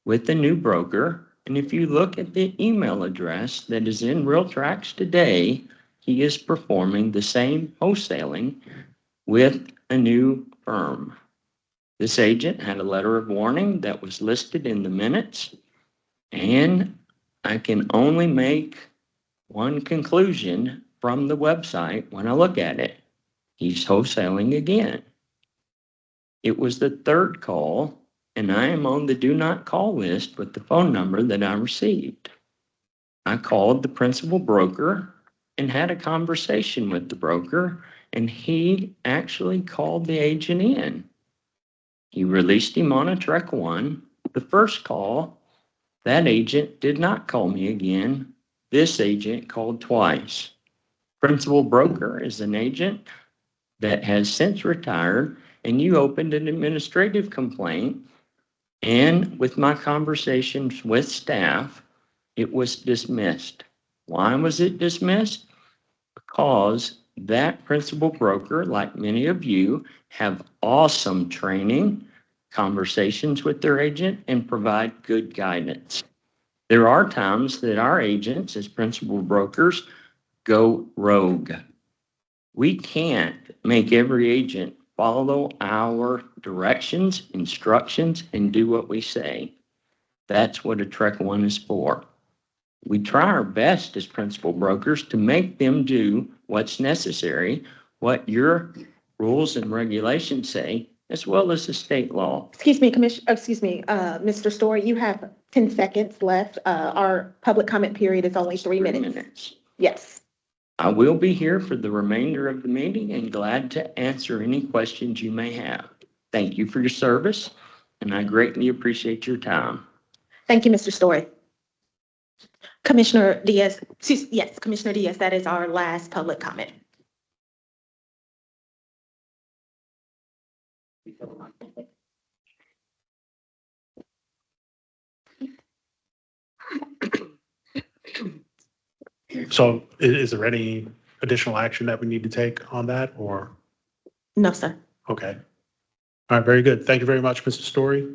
with the new broker. And if you look at the email address that is in Real Tracks today, he is performing the same wholesaling with a new firm. This agent had a letter of warning that was listed in the minutes, and I can only make one conclusion from the website when I look at it. He's wholesaling again. It was the third call, and I am on the do not call list with the phone number that I received. I called the principal broker and had a conversation with the broker, and he actually called the agent in. He released him on a Trek 1. The first call, that agent did not call me again. This agent called twice. Principal broker is an agent that has since retired, and you opened an administrative complaint. And with my conversations with staff, it was dismissed. Why was it dismissed? Because that principal broker, like many of you, have awesome training, conversations with their agent, and provide good guidance. There are times that our agents, as principal brokers, go rogue. We can't make every agent follow our directions, instructions, and do what we say. That's what a Trek 1 is for. We try our best as principal brokers to make them do what's necessary, what your rules and regulations say, as well as the state law. Excuse me, Mr. Story, you have 10 seconds left. Our public comment period is only 3 minutes. Yes. I will be here for the remainder of the meeting and glad to answer any questions you may have. Thank you for your service, and I greatly appreciate your time. Thank you, Mr. Story. Commissioner Diaz, yes, Commissioner Diaz, that is our last public comment. So is there any additional action that we need to take on that or? No, sir. Okay. All right, very good. Thank you very much, Mr. Story.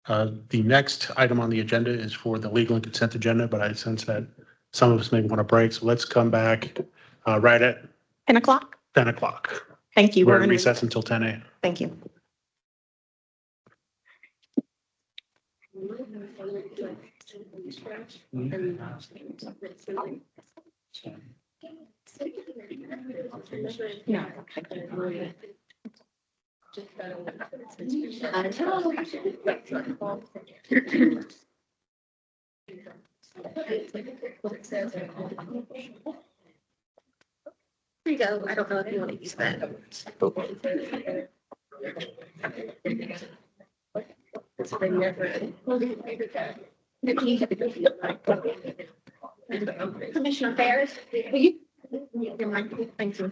The next item on the agenda is for the legal and consent agenda, but I sense that some of us may want a break. So let's come back right at 10 o'clock? 10 o'clock. Thank you. We're in recess until 10 a.m. Thank you. Here you go. I don't know if you want to use that. Commissioner Ferris, will you? Thank you.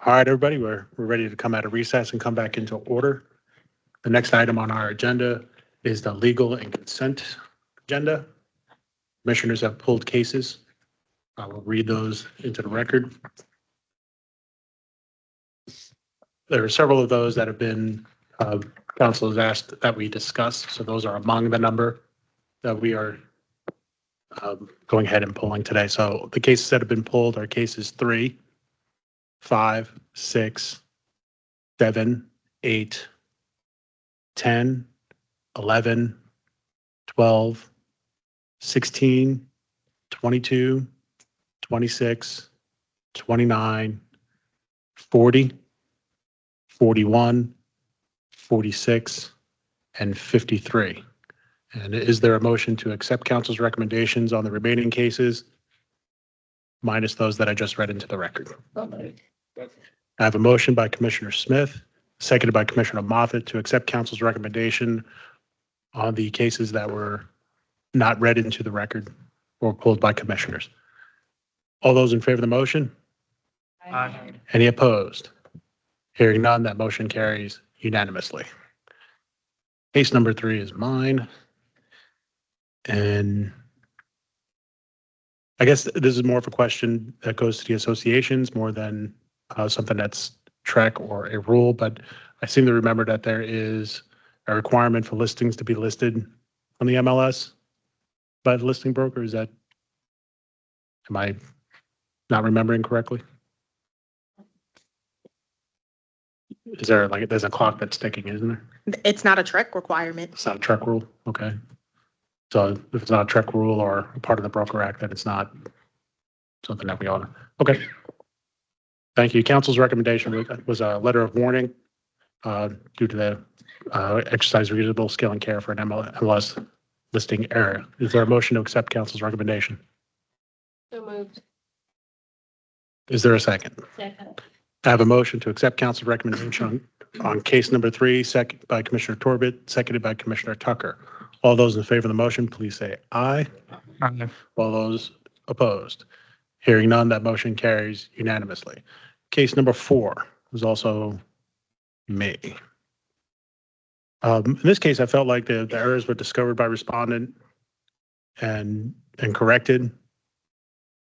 All right, everybody, we're ready to come out of recess and come back into order. The next item on our agenda is the legal and consent agenda. Commissioners have pulled cases. I will read those into the record. There are several of those that have been, council has asked that we discuss, so those are among the number that we are going ahead and pulling today. So the cases that have been pulled are cases 3, 5, 6, 7, 8, 10, 11, 12, 16, 22, 26, 29, 40, 41, 46, and 53. And is there a motion to accept council's recommendations on the remaining cases, minus those that I just read into the record? I have a motion by Commissioner Smith, seconded by Commissioner Moffett, to accept council's recommendation on the cases that were not read into the record or pulled by commissioners. All those in favor of the motion? Aye. Any opposed? Hearing none, that motion carries unanimously. Case number 3 is mine. And I guess this is more of a question that goes to the associations more than something that's Trec or a rule, but I seem to remember that there is a requirement for listings to be listed on the MLS by the listing broker. Am I not remembering correctly? There's a clock that's ticking, isn't there? It's not a Trek requirement. It's not a Trek rule, okay. So if it's not a Trek rule or a part of the Broker Act, then it's not something that we ought to, okay. Thank you. Council's recommendation was a letter of warning due to the exercise reasonable skill and care for an MLS listing error. Is there a motion to accept council's recommendation? So moved. Is there a second? Second. I have a motion to accept council's recommendation on case number 3, second by Commissioner Torbett, seconded by Commissioner Tucker. All those in favor of the motion, please say aye. Aye. All those opposed. Hearing none, that motion carries unanimously. Case number 4 was also me. In this case, I felt like the errors were discovered by respondent and corrected.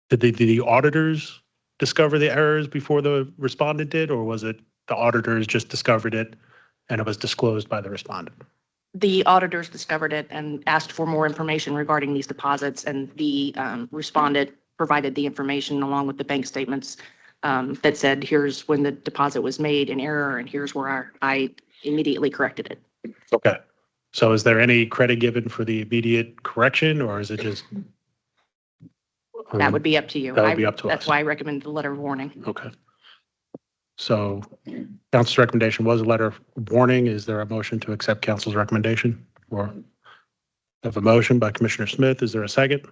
Did the auditors discover the errors before the respondent did, or was it the auditors just discovered it and it was disclosed by the respondent? The auditors discovered it and asked for more information regarding these deposits, and the respondent provided the information along with the bank statements that said, here's when the deposit was made in error, and here's where I immediately corrected it. Okay. So is there any credit given for the immediate correction, or is it just? That would be up to you. That would be up to us. That's why I recommended the letter of warning. Okay. So council's recommendation was a letter of warning. Is there a motion to accept council's recommendation? Or I have a motion by Commissioner Smith. Is there a second?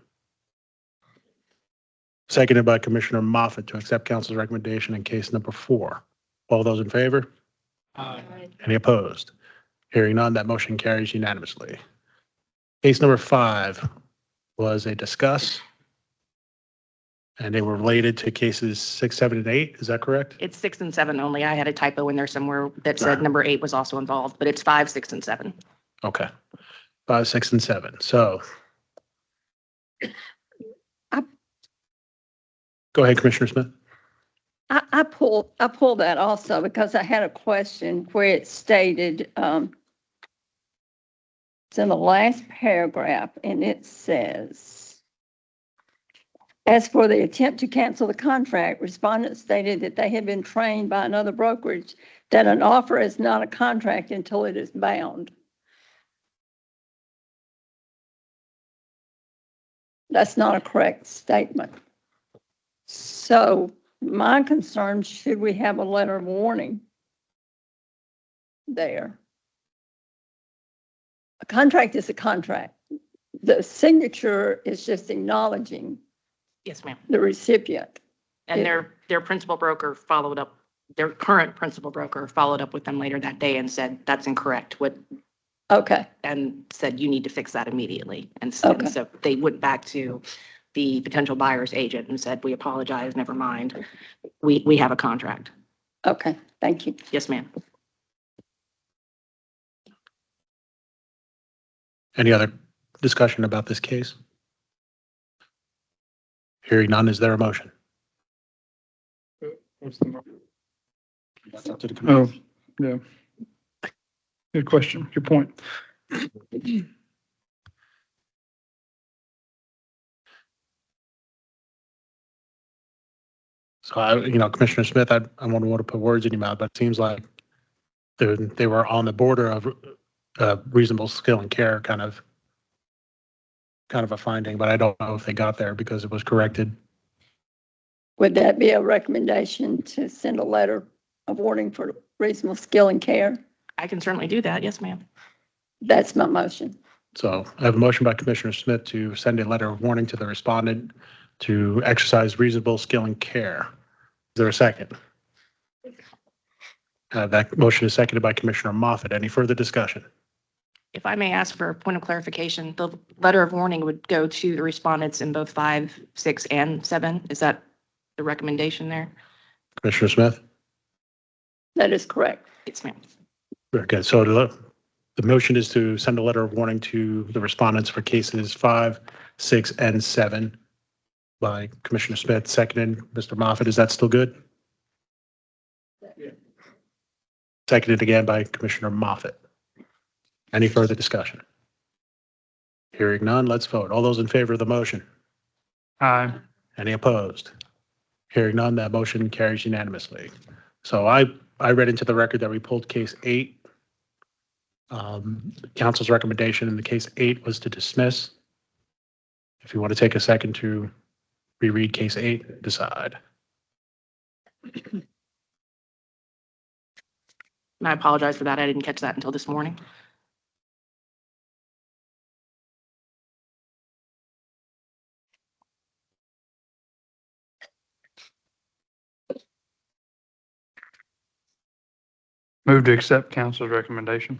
Seconded by Commissioner Moffett to accept council's recommendation in case number 4. All those in favor? Aye. Any opposed? Hearing none, that motion carries unanimously. Case number 5 was a discuss, and they were related to cases 6, 7, and 8. Is that correct? It's 6 and 7 only. I had a typo in there somewhere that said number 8 was also involved, but it's 5, 6, and 7. Okay. 5, 6, and 7. So. Go ahead, Commissioner Smith. I pulled that also because I had a question where it stated, it's in the last paragraph, and it says, as for the attempt to cancel the contract, respondents stated that they had been trained by another brokerage that an offer is not a contract until it is bound. That's not a correct statement. So my concern, should we have a letter of warning there? A contract is a contract. The signature is just acknowledging Yes, ma'am. the recipient. And their principal broker followed up, their current principal broker followed up with them later that day and said, that's incorrect. Okay. And said, you need to fix that immediately. And Okay. so they went back to the potential buyer's agent and said, we apologize, never mind. We have a contract. Okay, thank you. Yes, ma'am. Any other discussion about this case? Hearing none, is there a motion? That's up to the committee. Oh, yeah. Good question. Good point. So Commissioner Smith, I wouldn't want to put words in your mouth, but it seems like they were on the border of reasonable skill and care kind of a finding, but I don't know if they got there because it was corrected. Would that be a recommendation to send a letter of warning for reasonable skill and care? I can certainly do that. Yes, ma'am. That's my motion. So I have a motion by Commissioner Smith to send a letter of warning to the respondent to exercise reasonable skill and care. Is there a second? That motion is seconded by Commissioner Moffett. Any further discussion? If I may ask for a point of clarification, the letter of warning would go to the respondents in both 5, 6, and 7. Is that the recommendation there? Commissioner Smith? That is correct. Yes, ma'am. Very good. So the motion is to send a letter of warning to the respondents for cases 5, 6, and 7 by Commissioner Smith, seconded. Mr. Moffett, is that still good? Yeah. Seconded again by Commissioner Moffett. Any further discussion? Hearing none, let's vote. All those in favor of the motion? Aye. Any opposed? Hearing none, that motion carries unanimously. So I read into the record that we pulled case 8. Council's recommendation in the case 8 was to dismiss. If you want to take a second to reread case 8, decide. I apologize for that. I didn't catch that until this morning. Move to accept council's recommendation.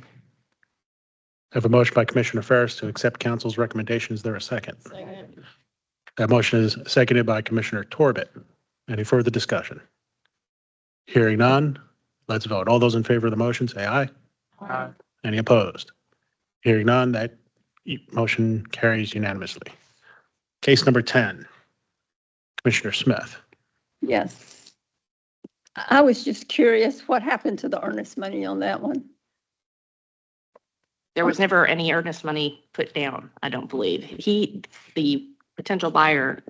I have a motion by Commissioner Ferris to accept council's recommendation. Is there a second? Second. That motion is seconded by Commissioner Torbett. Any further discussion? Hearing none, let's vote. All those in favor of the motion, say aye. Aye. Any opposed? Hearing none, that motion carries unanimously. Case number 10, Commissioner Smith. Yes. I was just curious, what happened to the earnest money on that one? There was never any earnest money put down, I don't believe. The potential buyer,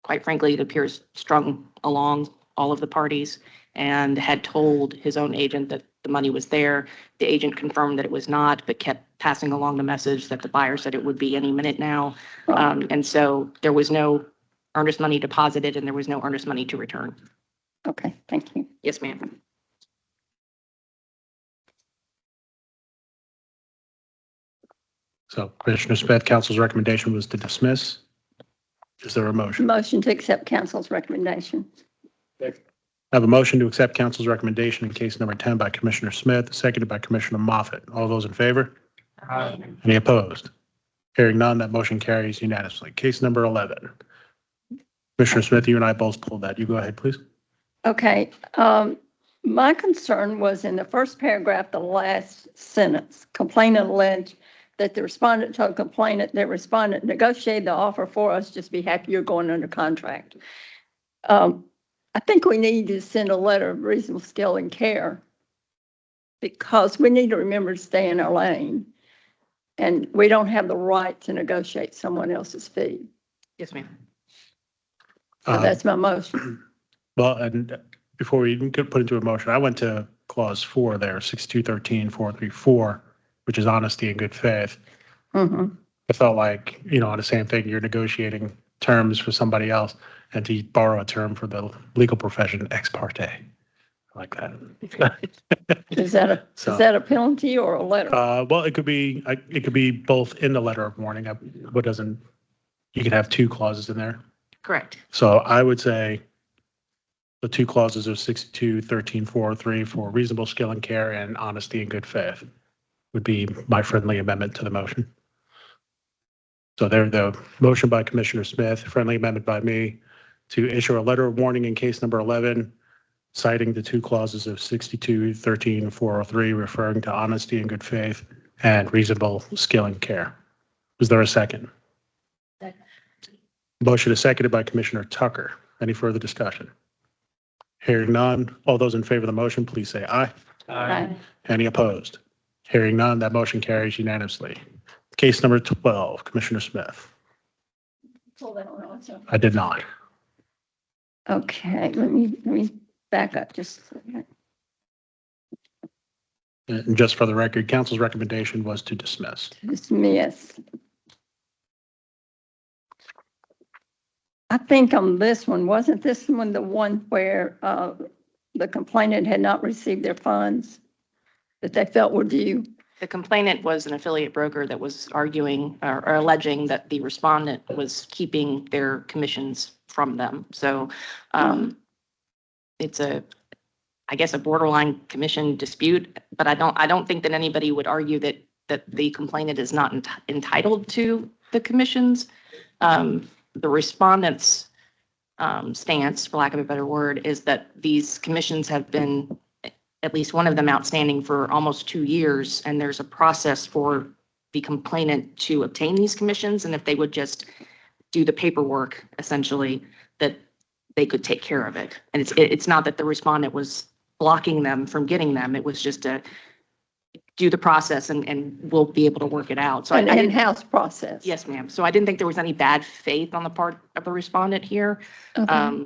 quite frankly, it appears strung along all of the parties and had told his own agent that the money was there. The agent confirmed that it was not, but kept passing along the message that the buyer said it would be any minute now. And so there was no earnest money deposited and there was no earnest money to return. Okay, thank you. Yes, ma'am. So Commissioner Smith, council's recommendation was to dismiss. Is there a motion? Motion to accept council's recommendation. I have a motion to accept council's recommendation in case number 10 by Commissioner Smith, seconded by Commissioner Moffett. All those in favor? Aye. Any opposed? Hearing none, that motion carries unanimously. Case number 11. Commissioner Smith, you and I both pulled that. You go ahead, please. Okay, my concern was in the first paragraph, the last sentence, complainant alleged that the respondent told complainant that respondent negotiated the offer for us, just be happy you're going under contract. I think we need to send a letter of reasonable skill and care because we need to remember to stay in our lane and we don't have the right to negotiate someone else's fee. Yes, ma'am. So that's my motion. Well, and before we even could put into a motion, I went to clause 4 there, 6213-434, which is honesty and good faith. Mm-hmm. I felt like, on the same thing, you're negotiating terms for somebody else and to borrow a term for the legal profession, ex parte. I like that. Is that a penalty or a letter? Well, it could be both in the letter of warning. You can have 2 clauses in there. Correct. So I would say the 2 clauses are 6213-403 for reasonable skill and care and honesty and good faith would be my friendly amendment to the motion. So there, the motion by Commissioner Smith, friendly amendment by me to issue a letter of warning in case number 11 citing the two clauses of 6213-403 referring to honesty and good faith and reasonable skill and care. Is there a second? Second. Motion is seconded by Commissioner Tucker. Any further discussion? Hearing none, all those in favor of the motion, please say aye. Aye. Any opposed? Hearing none, that motion carries unanimously. Case number 12, Commissioner Smith. I did not. Okay, let me back up just a second. And just for the record, council's recommendation was to dismiss. Dismiss. I think on this one, wasn't this one the one where the complainant had not received their funds that they felt were due? The complainant was an affiliate broker that was arguing or alleging that the respondent was keeping their commissions from them. So it's I guess a borderline commission dispute, but I don't think that anybody would argue that the complainant is not entitled to the commissions. The respondent's stance, for lack of a better word, is that these commissions have been, at least one of them, outstanding for almost 2 years, and there's a process for the complainant to obtain these commissions, and if they would just do the paperwork, essentially, that they could take care of it. And it's not that the respondent was blocking them from getting them. It was just to do the process and we'll be able to work it out. So An I didn't, in-house process. yes, ma'am. So I didn't think there was any bad faith on the part of the respondent here. Okay.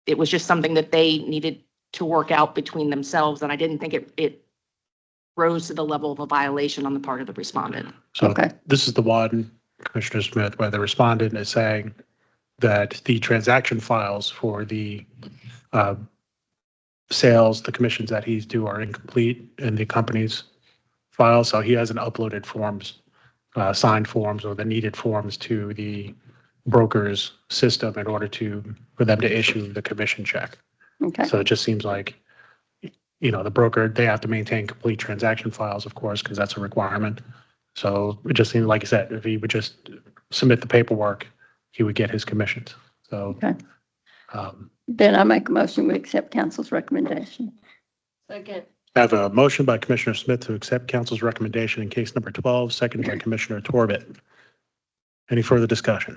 It was just something that they needed to work out between themselves. And I didn't think it rose to the level of a violation on the part of the respondent. So Okay. this is the one, Commissioner Smith, where the respondent is saying that the transaction files for the sales, the commissions that he's due are incomplete in the company's file. So he hasn't uploaded forms, signed forms or the needed forms to the broker's system in order for them to issue the commission check. Okay. So it just seems like, the broker, they have to maintain complete transaction files, of course, because that's a requirement. So it just seems like you said, if he would just submit the paperwork, he would get his commissions. So, Okay. Then I make a motion, we accept council's recommendation. Second. I have a motion by Commissioner Smith to accept council's recommendation in case number 12, seconded by Commissioner Torbett. Any further discussion?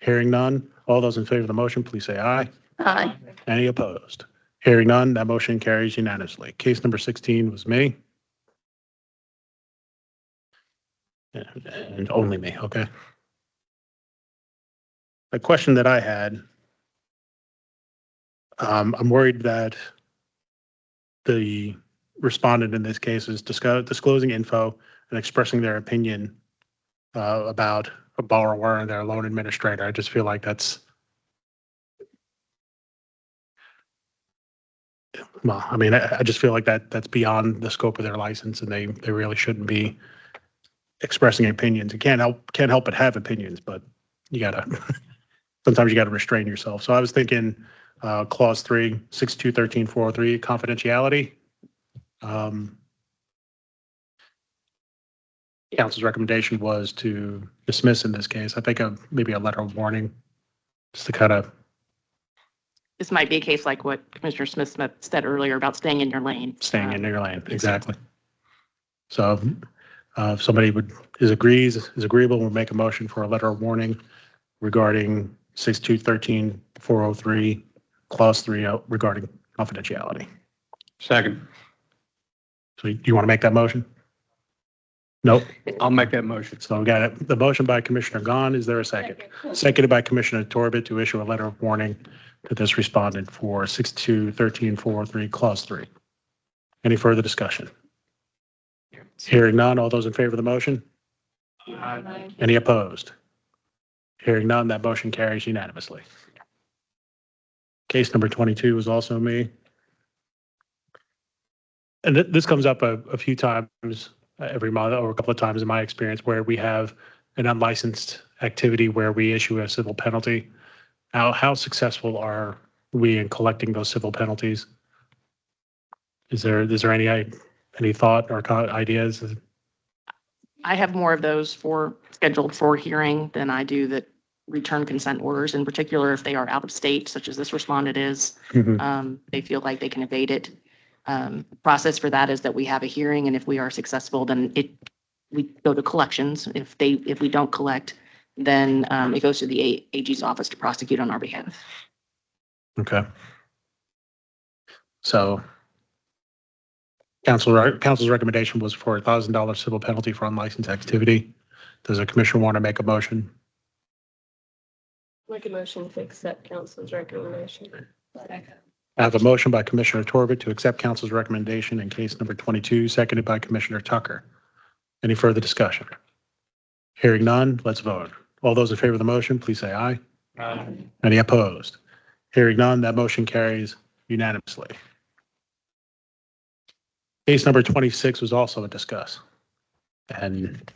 Hearing none, all those in favor of the motion, please say aye. Aye. Any opposed? Hearing none, that motion carries unanimously. Case number 16 was me. And only me, okay? A question that I had, I'm worried that the respondent in this case is disclosing info and expressing their opinion about a borrower and their loan administrator. I just feel like that's, well, I mean, I just feel like that's beyond the scope of their license, and they really shouldn't be expressing opinions. You can't help but have opinions, but sometimes you gotta restrain yourself. So I was thinking, clause 3, 6213-403, confidentiality. Council's recommendation was to dismiss in this case. I think maybe a letter of warning, just to kind of. This might be a case like what Commissioner Smith said earlier about staying in your lane. Staying in your lane, exactly. So if somebody is agreeable, we'll make a motion for a letter of warning regarding 6213-403, clause 3 regarding confidentiality. Second. So do you want to make that motion? Nope. I'll make that motion. So we got the motion by Commissioner Gahn. Is there a second? Seconded by Commissioner Torbett to issue a letter of warning to this respondent for 6213-403, clause 3. Any further discussion? Hearing none, all those in favor of the motion? Aye. Any opposed? Hearing none, that motion carries unanimously. Case number 22 is also me. And this comes up a few times every month, or a couple of times in my experience, where we have an unlicensed activity where we issue a civil penalty. How successful are we in collecting those civil penalties? Is there any thought or ideas? I have more of those scheduled for hearing than I do that return consent orders, in particular if they are out of state, such as this respondent is. They feel like they can evade it. Process for that is that we have a hearing, and if we are successful, then we go to collections. If we don't collect, then it goes to the AG's office to prosecute on our behalf. Okay. So council's recommendation was for $1,000 civil penalty for unlicensed activity. Does the commissioner want to make a motion? Make a motion to accept council's recommendation. I have a motion by Commissioner Torvik to accept council's recommendation in case number 22, seconded by Commissioner Tucker. Any further discussion? Hearing none, let's vote. All those in favor of the motion, please say aye. Aye. Any opposed? Hearing none, that motion carries unanimously. Case number 26 was also a discuss. And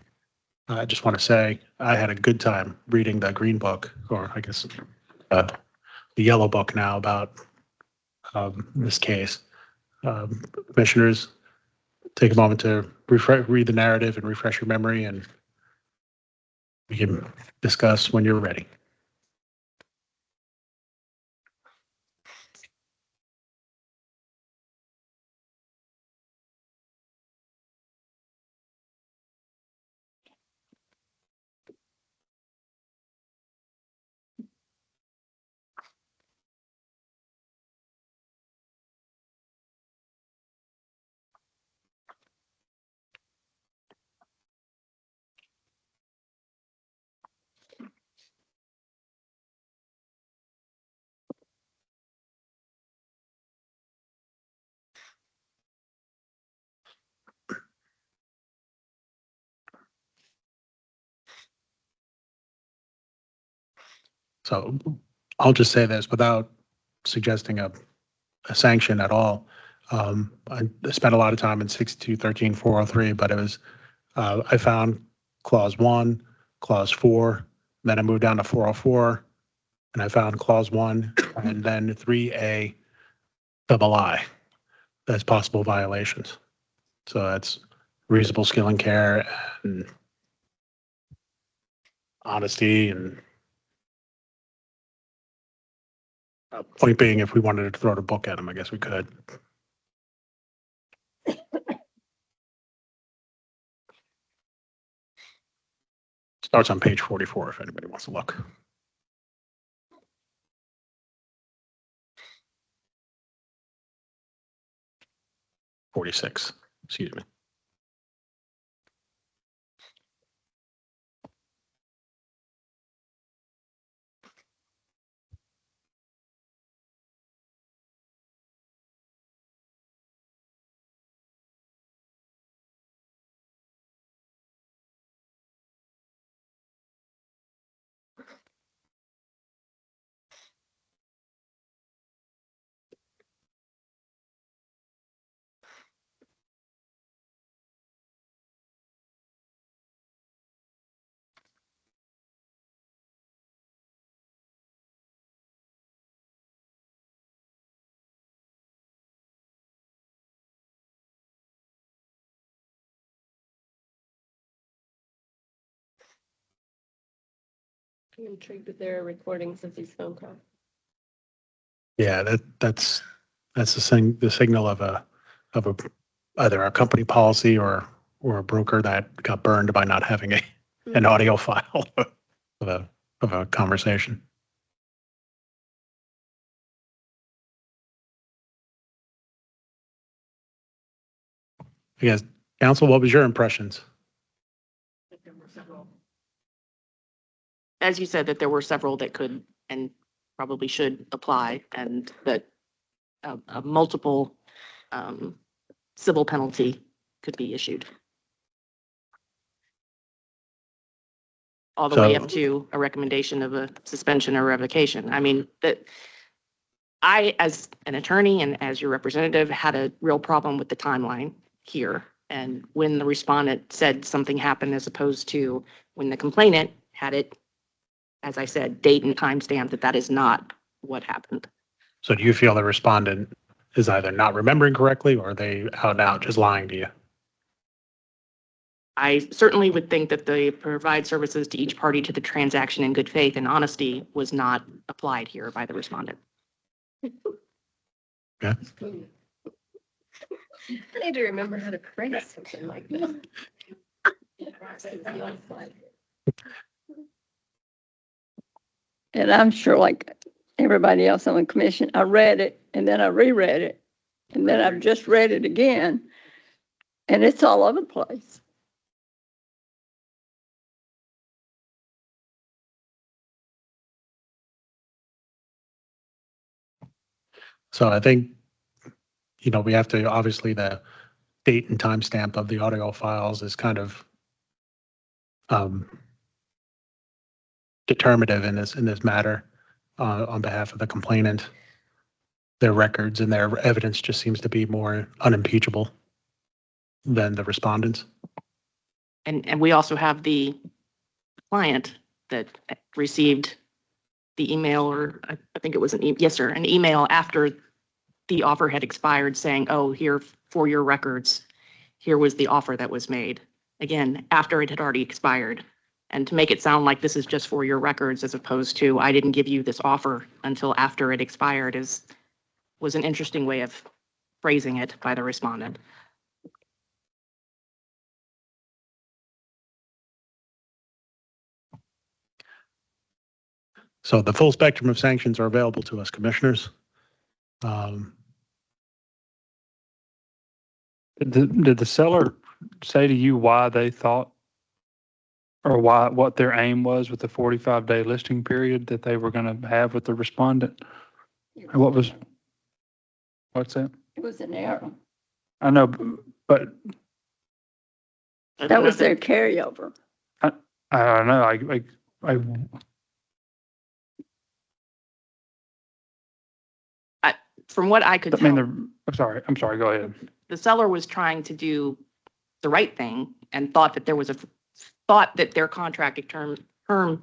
I just want to say I had a good time reading the green book, or I guess the yellow book now about this case. Commissioners, take a moment to read the narrative and refresh your memory, and we can discuss when you're ready. So I'll just say this without suggesting a sanction at all. I spent a lot of time in 6213-403, but it was, I found clause 1, clause 4, then I moved down to 404, and I found clause 1, and then 3A double I as possible violations. So that's reasonable skill and care and honesty, and point being, if we wanted to throw the book at them, I guess we could. Starts on page 44 if anybody wants to look. 46, excuse me. I'm intrigued that there are recordings of these phone calls. Yeah, that's the signal of either a company policy or a broker that got burned by not having an audio file of a conversation. I guess, counsel, what was your impressions? As you said, that there were several that could and probably should apply, and that a multiple civil penalty could be issued. All the way up to a recommendation of a suspension or revocation. I mean, that I, as an attorney and as your representative, had a real problem with the timeline here. And when the respondent said something happened as opposed to when the complainant had it, as I said, date and timestamp, that is not what happened. So do you feel the respondent is either not remembering correctly or they out and out just lying to you? I certainly would think that the provide services to each party to the transaction in good faith and honesty was not applied here by the respondent. Yeah. I need to remember how to phrase something like that. And I'm sure like everybody else on the commission, I read it and then I reread it. And then I've just read it again. And it's all over the place. So I think, we have to, obviously the date and timestamp of the audio files is kind of determinative in this matter on behalf of the complainant. Their records and their evidence just seems to be more unimpeachable than the respondents. And we also have the client that received the email, or I think it was yes, sir, an email after the offer had expired saying, oh, here for your records, here was the offer that was made. Again, after it had already expired. And to make it sound like this is just for your records as opposed to I didn't give you this offer until after it expired was an interesting way of phrasing it by the respondent. So the full spectrum of sanctions are available to us, commissioners. Did the seller say to you why they thought or what their aim was with the 45-day listing period that they were going to have with the respondent? What's that? It was an error. I know, but That was their carryover. I don't know. From what I could tell, I'm sorry, go ahead. the seller was trying to do the right thing and thought that their contract term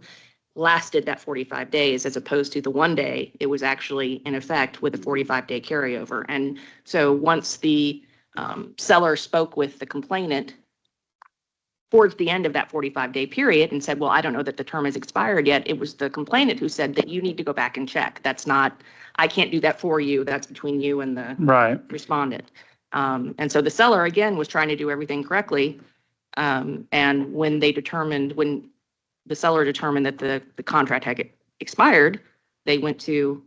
lasted that 45 days as opposed to the 1 day. It was actually in effect with a 45-day carryover. And so once the seller spoke with the complainant towards the end of that 45-day period and said, well, I don't know that the term has expired yet, it was the complainant who said that you need to go back and check. That's not, I can't do that for you. That's between you and the respondent. And so the seller, again, was trying to do everything correctly. And when the seller determined that the contract had expired, they went to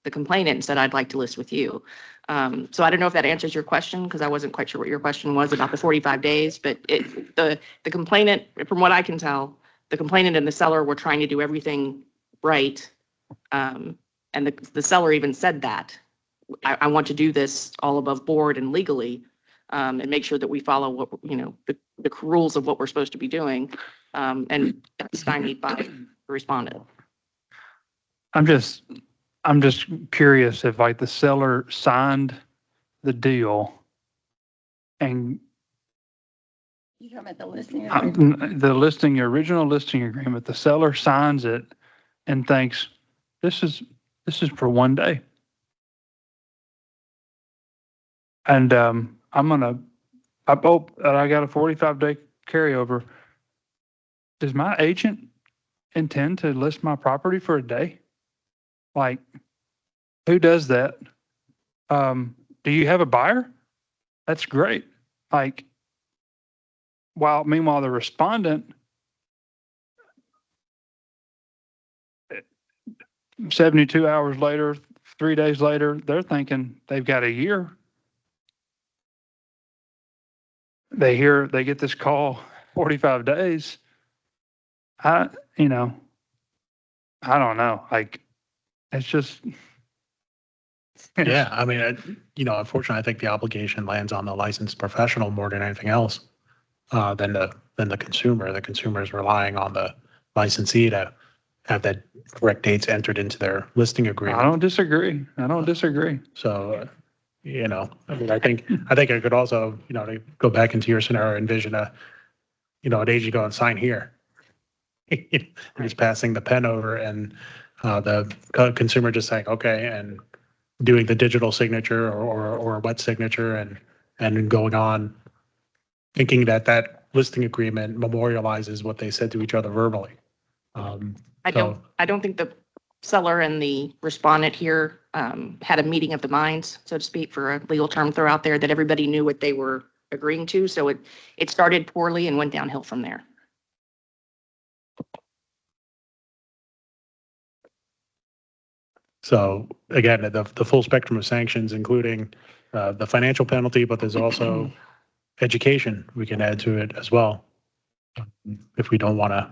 the complainant and said, I'd like to list with you. So I don't know if that answers your question, because I wasn't quite sure what your question was about the 45 days, but the complainant, from what I can tell, the complainant and the seller were trying to do everything right. And the seller even said that. I want to do this all above board and legally, and make sure that we follow what, the rules of what we're supposed to be doing. And that's stymied by the respondent. I'm just curious if like the seller signed the deal and You talking about the listing agreement? the original listing agreement, the seller signs it and thinks this is for 1 day. And I hope that I got a 45-day carryover. Does my agent intend to list my property for a day? Like, who does that? Do you have a buyer? That's great. Like, meanwhile, the respondent, 72 hours later, 3 days later, they're thinking they've got a year. They get this call, 45 days. I don't know. Like, it's just. Yeah, I mean, unfortunately, I think the obligation lands on the licensed professional more than anything else than the consumer. The consumer is relying on the licensee to have that correct dates entered into their listing agreement. I don't disagree. So, I mean, I think I could also, to go back into your scenario, envision an agent go and sign here. And just passing the pen over and the consumer just saying, okay, and doing the digital signature or a wet signature and going on thinking that listing agreement memorializes what they said to each other verbally. I don't think the seller and the respondent here had a meeting of the minds, so to speak, for a legal term throw out there, that everybody knew what they were agreeing to. So it started poorly and went downhill from there. So again, the full spectrum of sanctions, including the financial penalty, but there's also education we can add to it as well. If we don't want to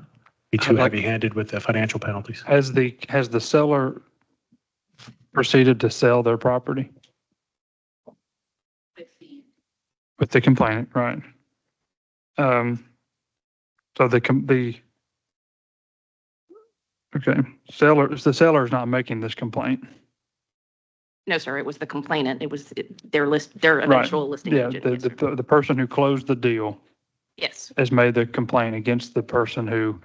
be too heavy-handed with the financial penalties. Has the seller proceeded to sell their property? With the complainant, right? So the the seller is not making this complaint. No, sir, it was the complainant. It was their eventual listing Yeah, agent. Yes, sir. the person who closed the deal Yes, has made the complaint against the person who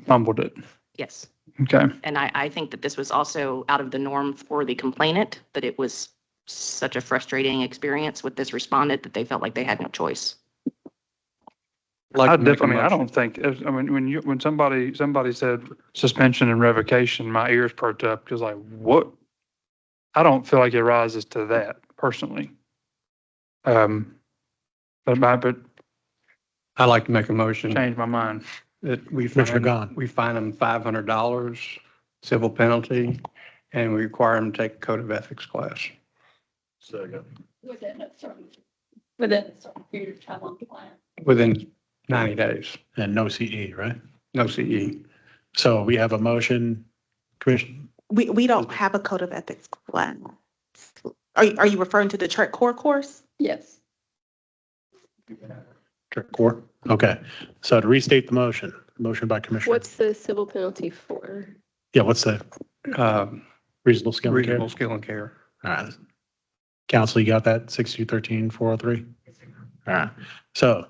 fumbled it. yes. Okay. And I think that this was also out of the norm for the complainant, that it was such a frustrating experience with this respondent that they felt like they had no choice. I don't think, when somebody said suspension and revocation, my ears perked up because like, what? I don't feel like it rises to that personally. But I'd like to make a motion change my mind. that we Commissioner Gahn. fine them $500 civil penalty, and we require them to take a code of ethics class. Within a certain period of time on the plan. Within 90 days, And no CE, right? no CE. So we have a motion, Commissioner. We don't have a code of ethics plan. Are you referring to the Trec core course? Yes. Core. Okay. So to restate the motion by Commissioner. What's the civil penalty for? Yeah, what's the reasonable skill and care? Reasonable skill and care. All right. Council, you got that? 6213-403? All right. So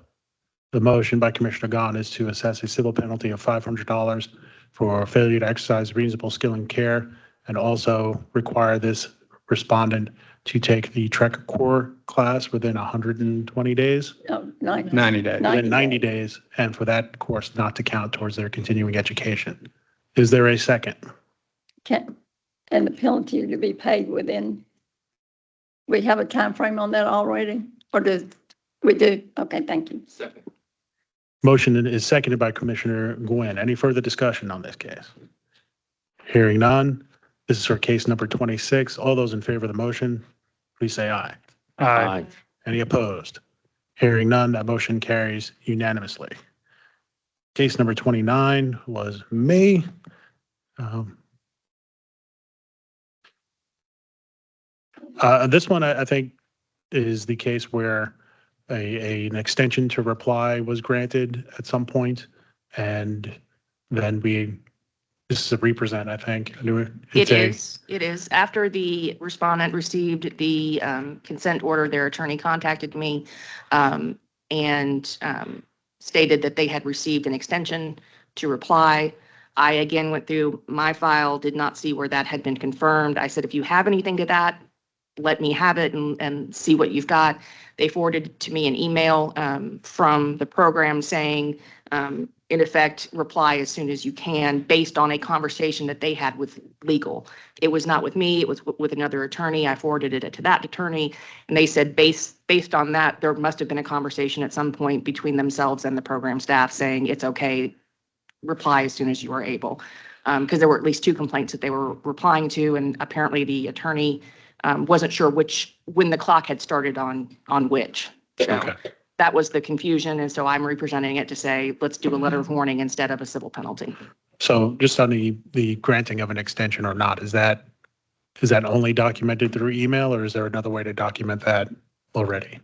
the motion by Commissioner Gahn is to assess a civil penalty of $500 for failure to exercise reasonable skill and care, and also require this respondent to take the Trec core class within 120 days, No, 90. 90 days. within 90 days, and for that course not to count towards their continuing education. Is there a second? And the penalty to be paid within, we have a time frame on that already? Or do we do? Okay, thank you. Motion is seconded by Commissioner Gwynn. Any further discussion on this case? Hearing none. This is for case number 26. All those in favor of the motion, please say aye. Aye. Any opposed? Hearing none, that motion carries unanimously. Case number 29 was me. This one, I think, is the case where an extension to reply was granted at some point, and then this is a represent, I think. It is. After the respondent received the consent order, their attorney contacted me and stated that they had received an extension to reply. I again went through my file, did not see where that had been confirmed. I said, if you have anything to that, let me have it and see what you've got. They forwarded to me an email from the program saying, in effect, reply as soon as you can, based on a conversation that they had with legal. It was not with me, it was with another attorney. I forwarded it to that attorney, and they said based on that, there must have been a conversation at some point between themselves and the program staff saying it's okay, reply as soon as you are able. Because there were at least 2 complaints that they were replying to, and apparently the attorney wasn't sure when the clock had started on which. So Okay. that was the confusion, and so I'm representing it to say, let's do a letter of warning instead of a civil penalty. So just on the granting of an extension or not, is that only documented through email, or is there another way to document that already?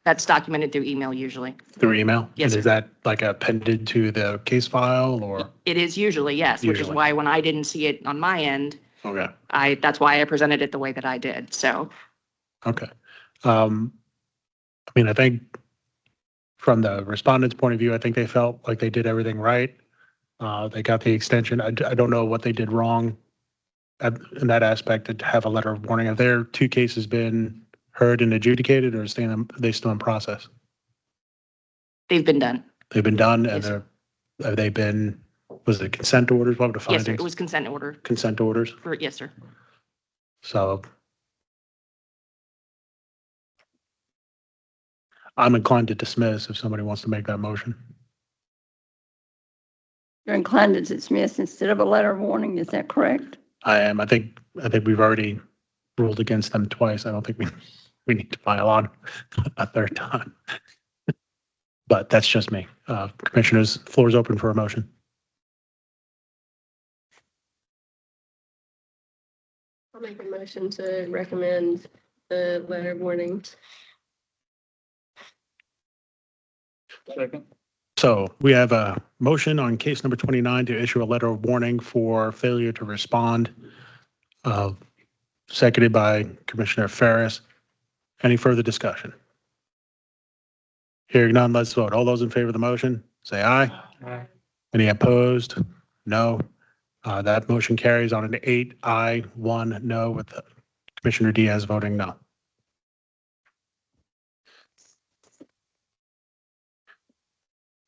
That's documented through email usually. Through email? Yes, And is sir. that like appended to the case file or? It is usually, yes, which is Usually. why when I didn't see it on my end, Okay. that's why I presented it the way that I did, so. Okay. I think from the respondent's point of view, I think they felt like they did everything right. They got the extension. I don't know what they did wrong in that aspect to have a letter of warning. Have their 2 cases been heard and adjudicated, or are they still in process? They've been done. They've been done and Yes, sir. have they been, was it consent orders? What were the Yes, sir. It findings? was consent order Consent orders. for, yes, sir. So I'm inclined to dismiss if somebody wants to make that motion. You're inclined to dismiss instead of a letter of warning, is that correct? I am. I think we've already ruled against them twice. I don't think we need to file on a third time. But that's just me. Commissioners, floor is open for a motion. I'll make a motion to recommend the letter of warning. Second. So we have a motion on case number 29 to issue a letter of warning for failure to respond, seconded by Commissioner Ferris. Any further discussion? Hearing none, let's vote. All those in favor of the motion, say aye. Aye. Any opposed? No. That motion carries on an 8 aye, 1 no, with Commissioner Diaz voting no.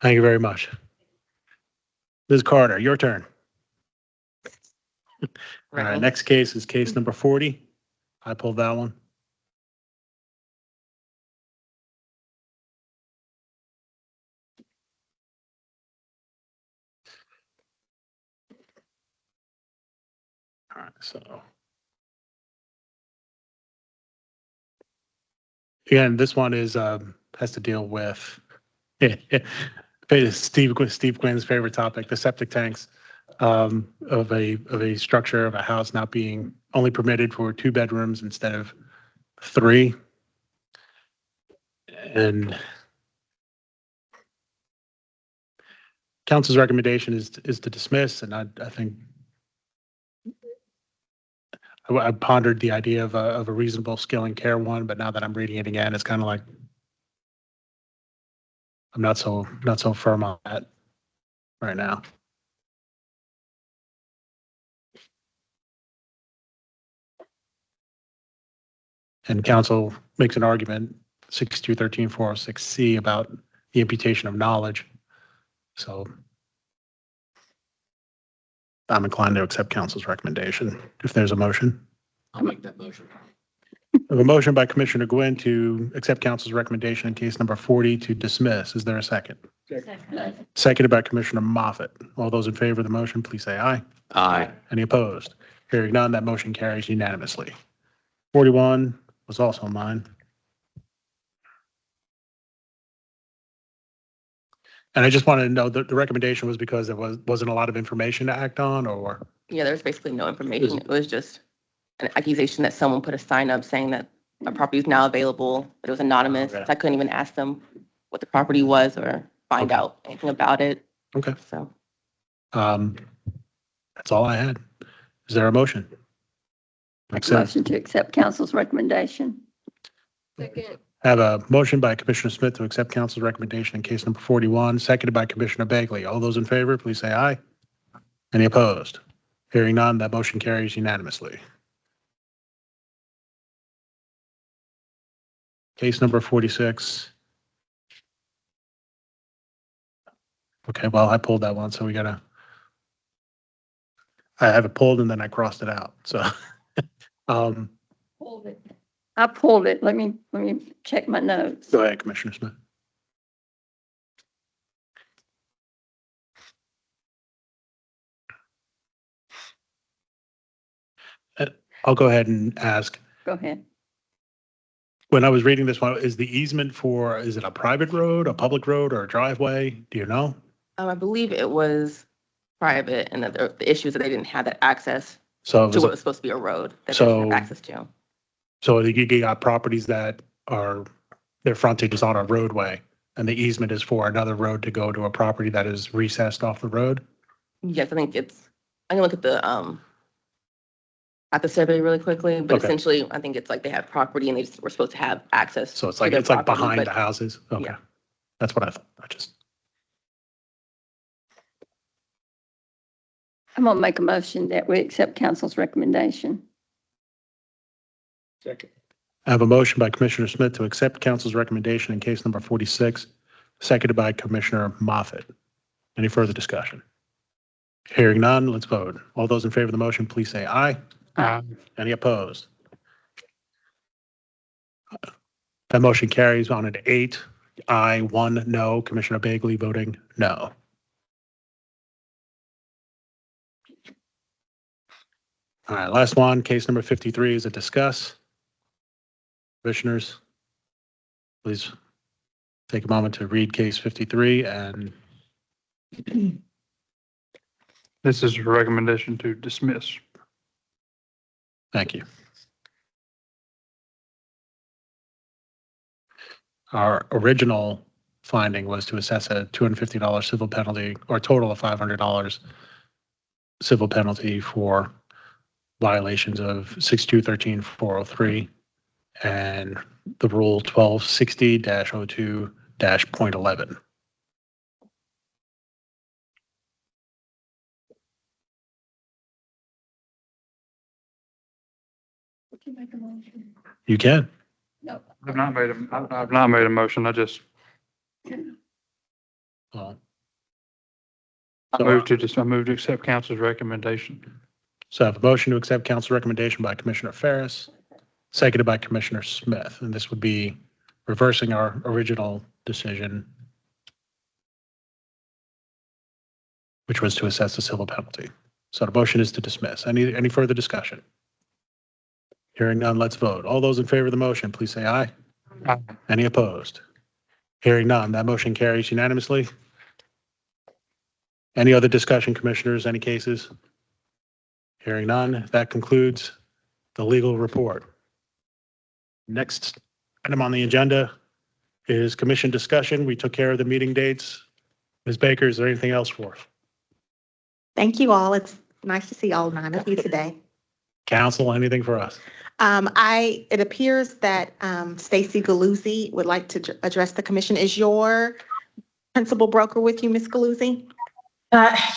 Thank you very much. Ms. Carter, your turn. All right, next case is case number 40. I pulled that one. All right, so. Again, this one is, has to deal with Steve Quinn's favorite topic, the septic tanks of a structure of a house not being only permitted for 2 bedrooms instead of 3. And council's recommendation is to dismiss, and I think I pondered the idea of a reasonable skill and care one, but now that I'm reading it again, it's kind of like I'm not so firm on that right now. And council makes an argument, 6213-406C, about the imputation of knowledge. So I'm inclined to accept council's recommendation if there's a motion. I'll make that motion. I have a motion by Commissioner Gwynn to accept council's recommendation in case number 40 to dismiss. Is there a second? Second. Seconded by Commissioner Moffett. All those in favor of the motion, please say aye. Aye. Any opposed? Hearing none, that motion carries unanimously. 41 was also mine. And I just wanted to know that the recommendation was because there wasn't a lot of information to act on, or? Yeah, there's basically no information. It was just an accusation that someone put a sign up saying that a property is now available. It was anonymous. Okay. So I couldn't even ask them what the property was or find out anything about it. Okay. So That's all I had. Is there a motion? Motion to accept council's recommendation. Second. I have a motion by Commissioner Smith to accept council's recommendation in case number 41, seconded by Commissioner Bagley. All those in favor, please say aye. Any opposed? Hearing none, that motion carries unanimously. Case number 46. Okay, well, I pulled that one, so I have it pulled and then I crossed it out, so. Pulled it. I pulled it. Let me check my notes. Go ahead, Commissioner Smith. I'll go ahead and ask. Go ahead. When I was reading this one, is the easement is it a private road, a public road, or a driveway? Do you know? I believe it was private and that the issue is that they didn't have that access So it to was, what was supposed to be a road that they didn't have access to. so you got properties that their frontage is on a roadway and the easement is for another road to go to a property that is recessed off the road? Yes, I can look at the survey really quickly, but Okay. essentially, I think it's like they have property and they just were supposed to have access. So it's to like, their it's like property, behind but- the houses? Okay. Yeah. That's what I thought. I'm gonna make a motion that we accept council's recommendation. Second. I have a motion by Commissioner Smith to accept council's recommendation in case number 46, seconded by Commissioner Moffett. Any further discussion? Hearing none, let's vote. All those in favor of the motion, please say aye. Aye. Any opposed? That motion carries on an 8, aye, 1 no. Commissioner Bagley voting no. All right, last one, case number 53 is a discuss. Commissioners, please take a moment to read case 53 and This is a recommendation to dismiss. thank you. Our original finding was to assess a $250 civil penalty or a total of $500 civil penalty for violations of 6213-403 and the rule 1260-02-.11. You can. I've not made a motion. I just Oh. I moved to accept council's recommendation. So I have a motion to accept council recommendation by Commissioner Ferris, seconded by Commissioner Smith, and this would be reversing our original decision, which was to assess the civil penalty. So the motion is to dismiss. Any further discussion? Hearing none, let's vote. All those in favor of the motion, please say aye. Aye. Any opposed? Hearing none, that motion carries unanimously. Any other discussion, commissioners? Any cases? Hearing none, that concludes the legal report. Next item on the agenda is commission discussion. We took care of the meeting dates. Ms. Baker, is there anything else for us? Thank you all. It's nice to see all 9 of you today. Council, anything for us? It appears that Stacy Galuzzi would like to address the commission. Is your principal broker with you, Ms. Galuzzi?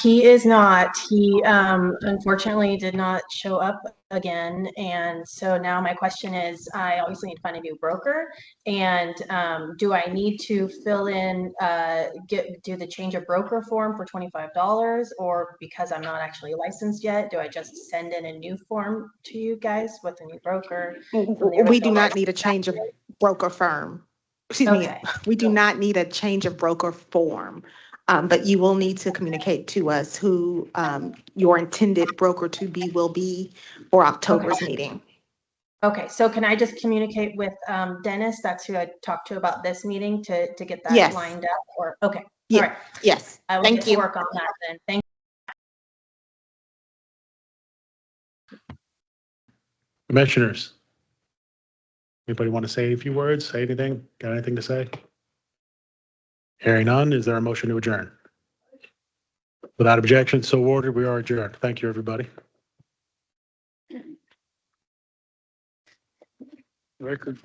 He is not. He unfortunately did not show up again. And so now my question is, I obviously need to find a new broker. And do I need to fill in, do the change of broker form for $25? Or because I'm not actually licensed yet, do I just send in a new form to you guys with a new broker? We do not need a change of broker firm. Excuse me. Okay. We do not need a change of broker form. But you will need to communicate to us who your intended broker to be will be for October's meeting. Okay, so can I just communicate with Dennis? That's who I talked to about this meeting to get that Yes. lined up? Or okay, Yeah. all right. Yes. I will Thank get to you. work on that then. Thank Commissioners, anybody want to say a few words, say anything? Got anything to say? Hearing none, is there a motion to adjourn? Without objection, so ordered, we are adjourned. Thank you, everybody. Record.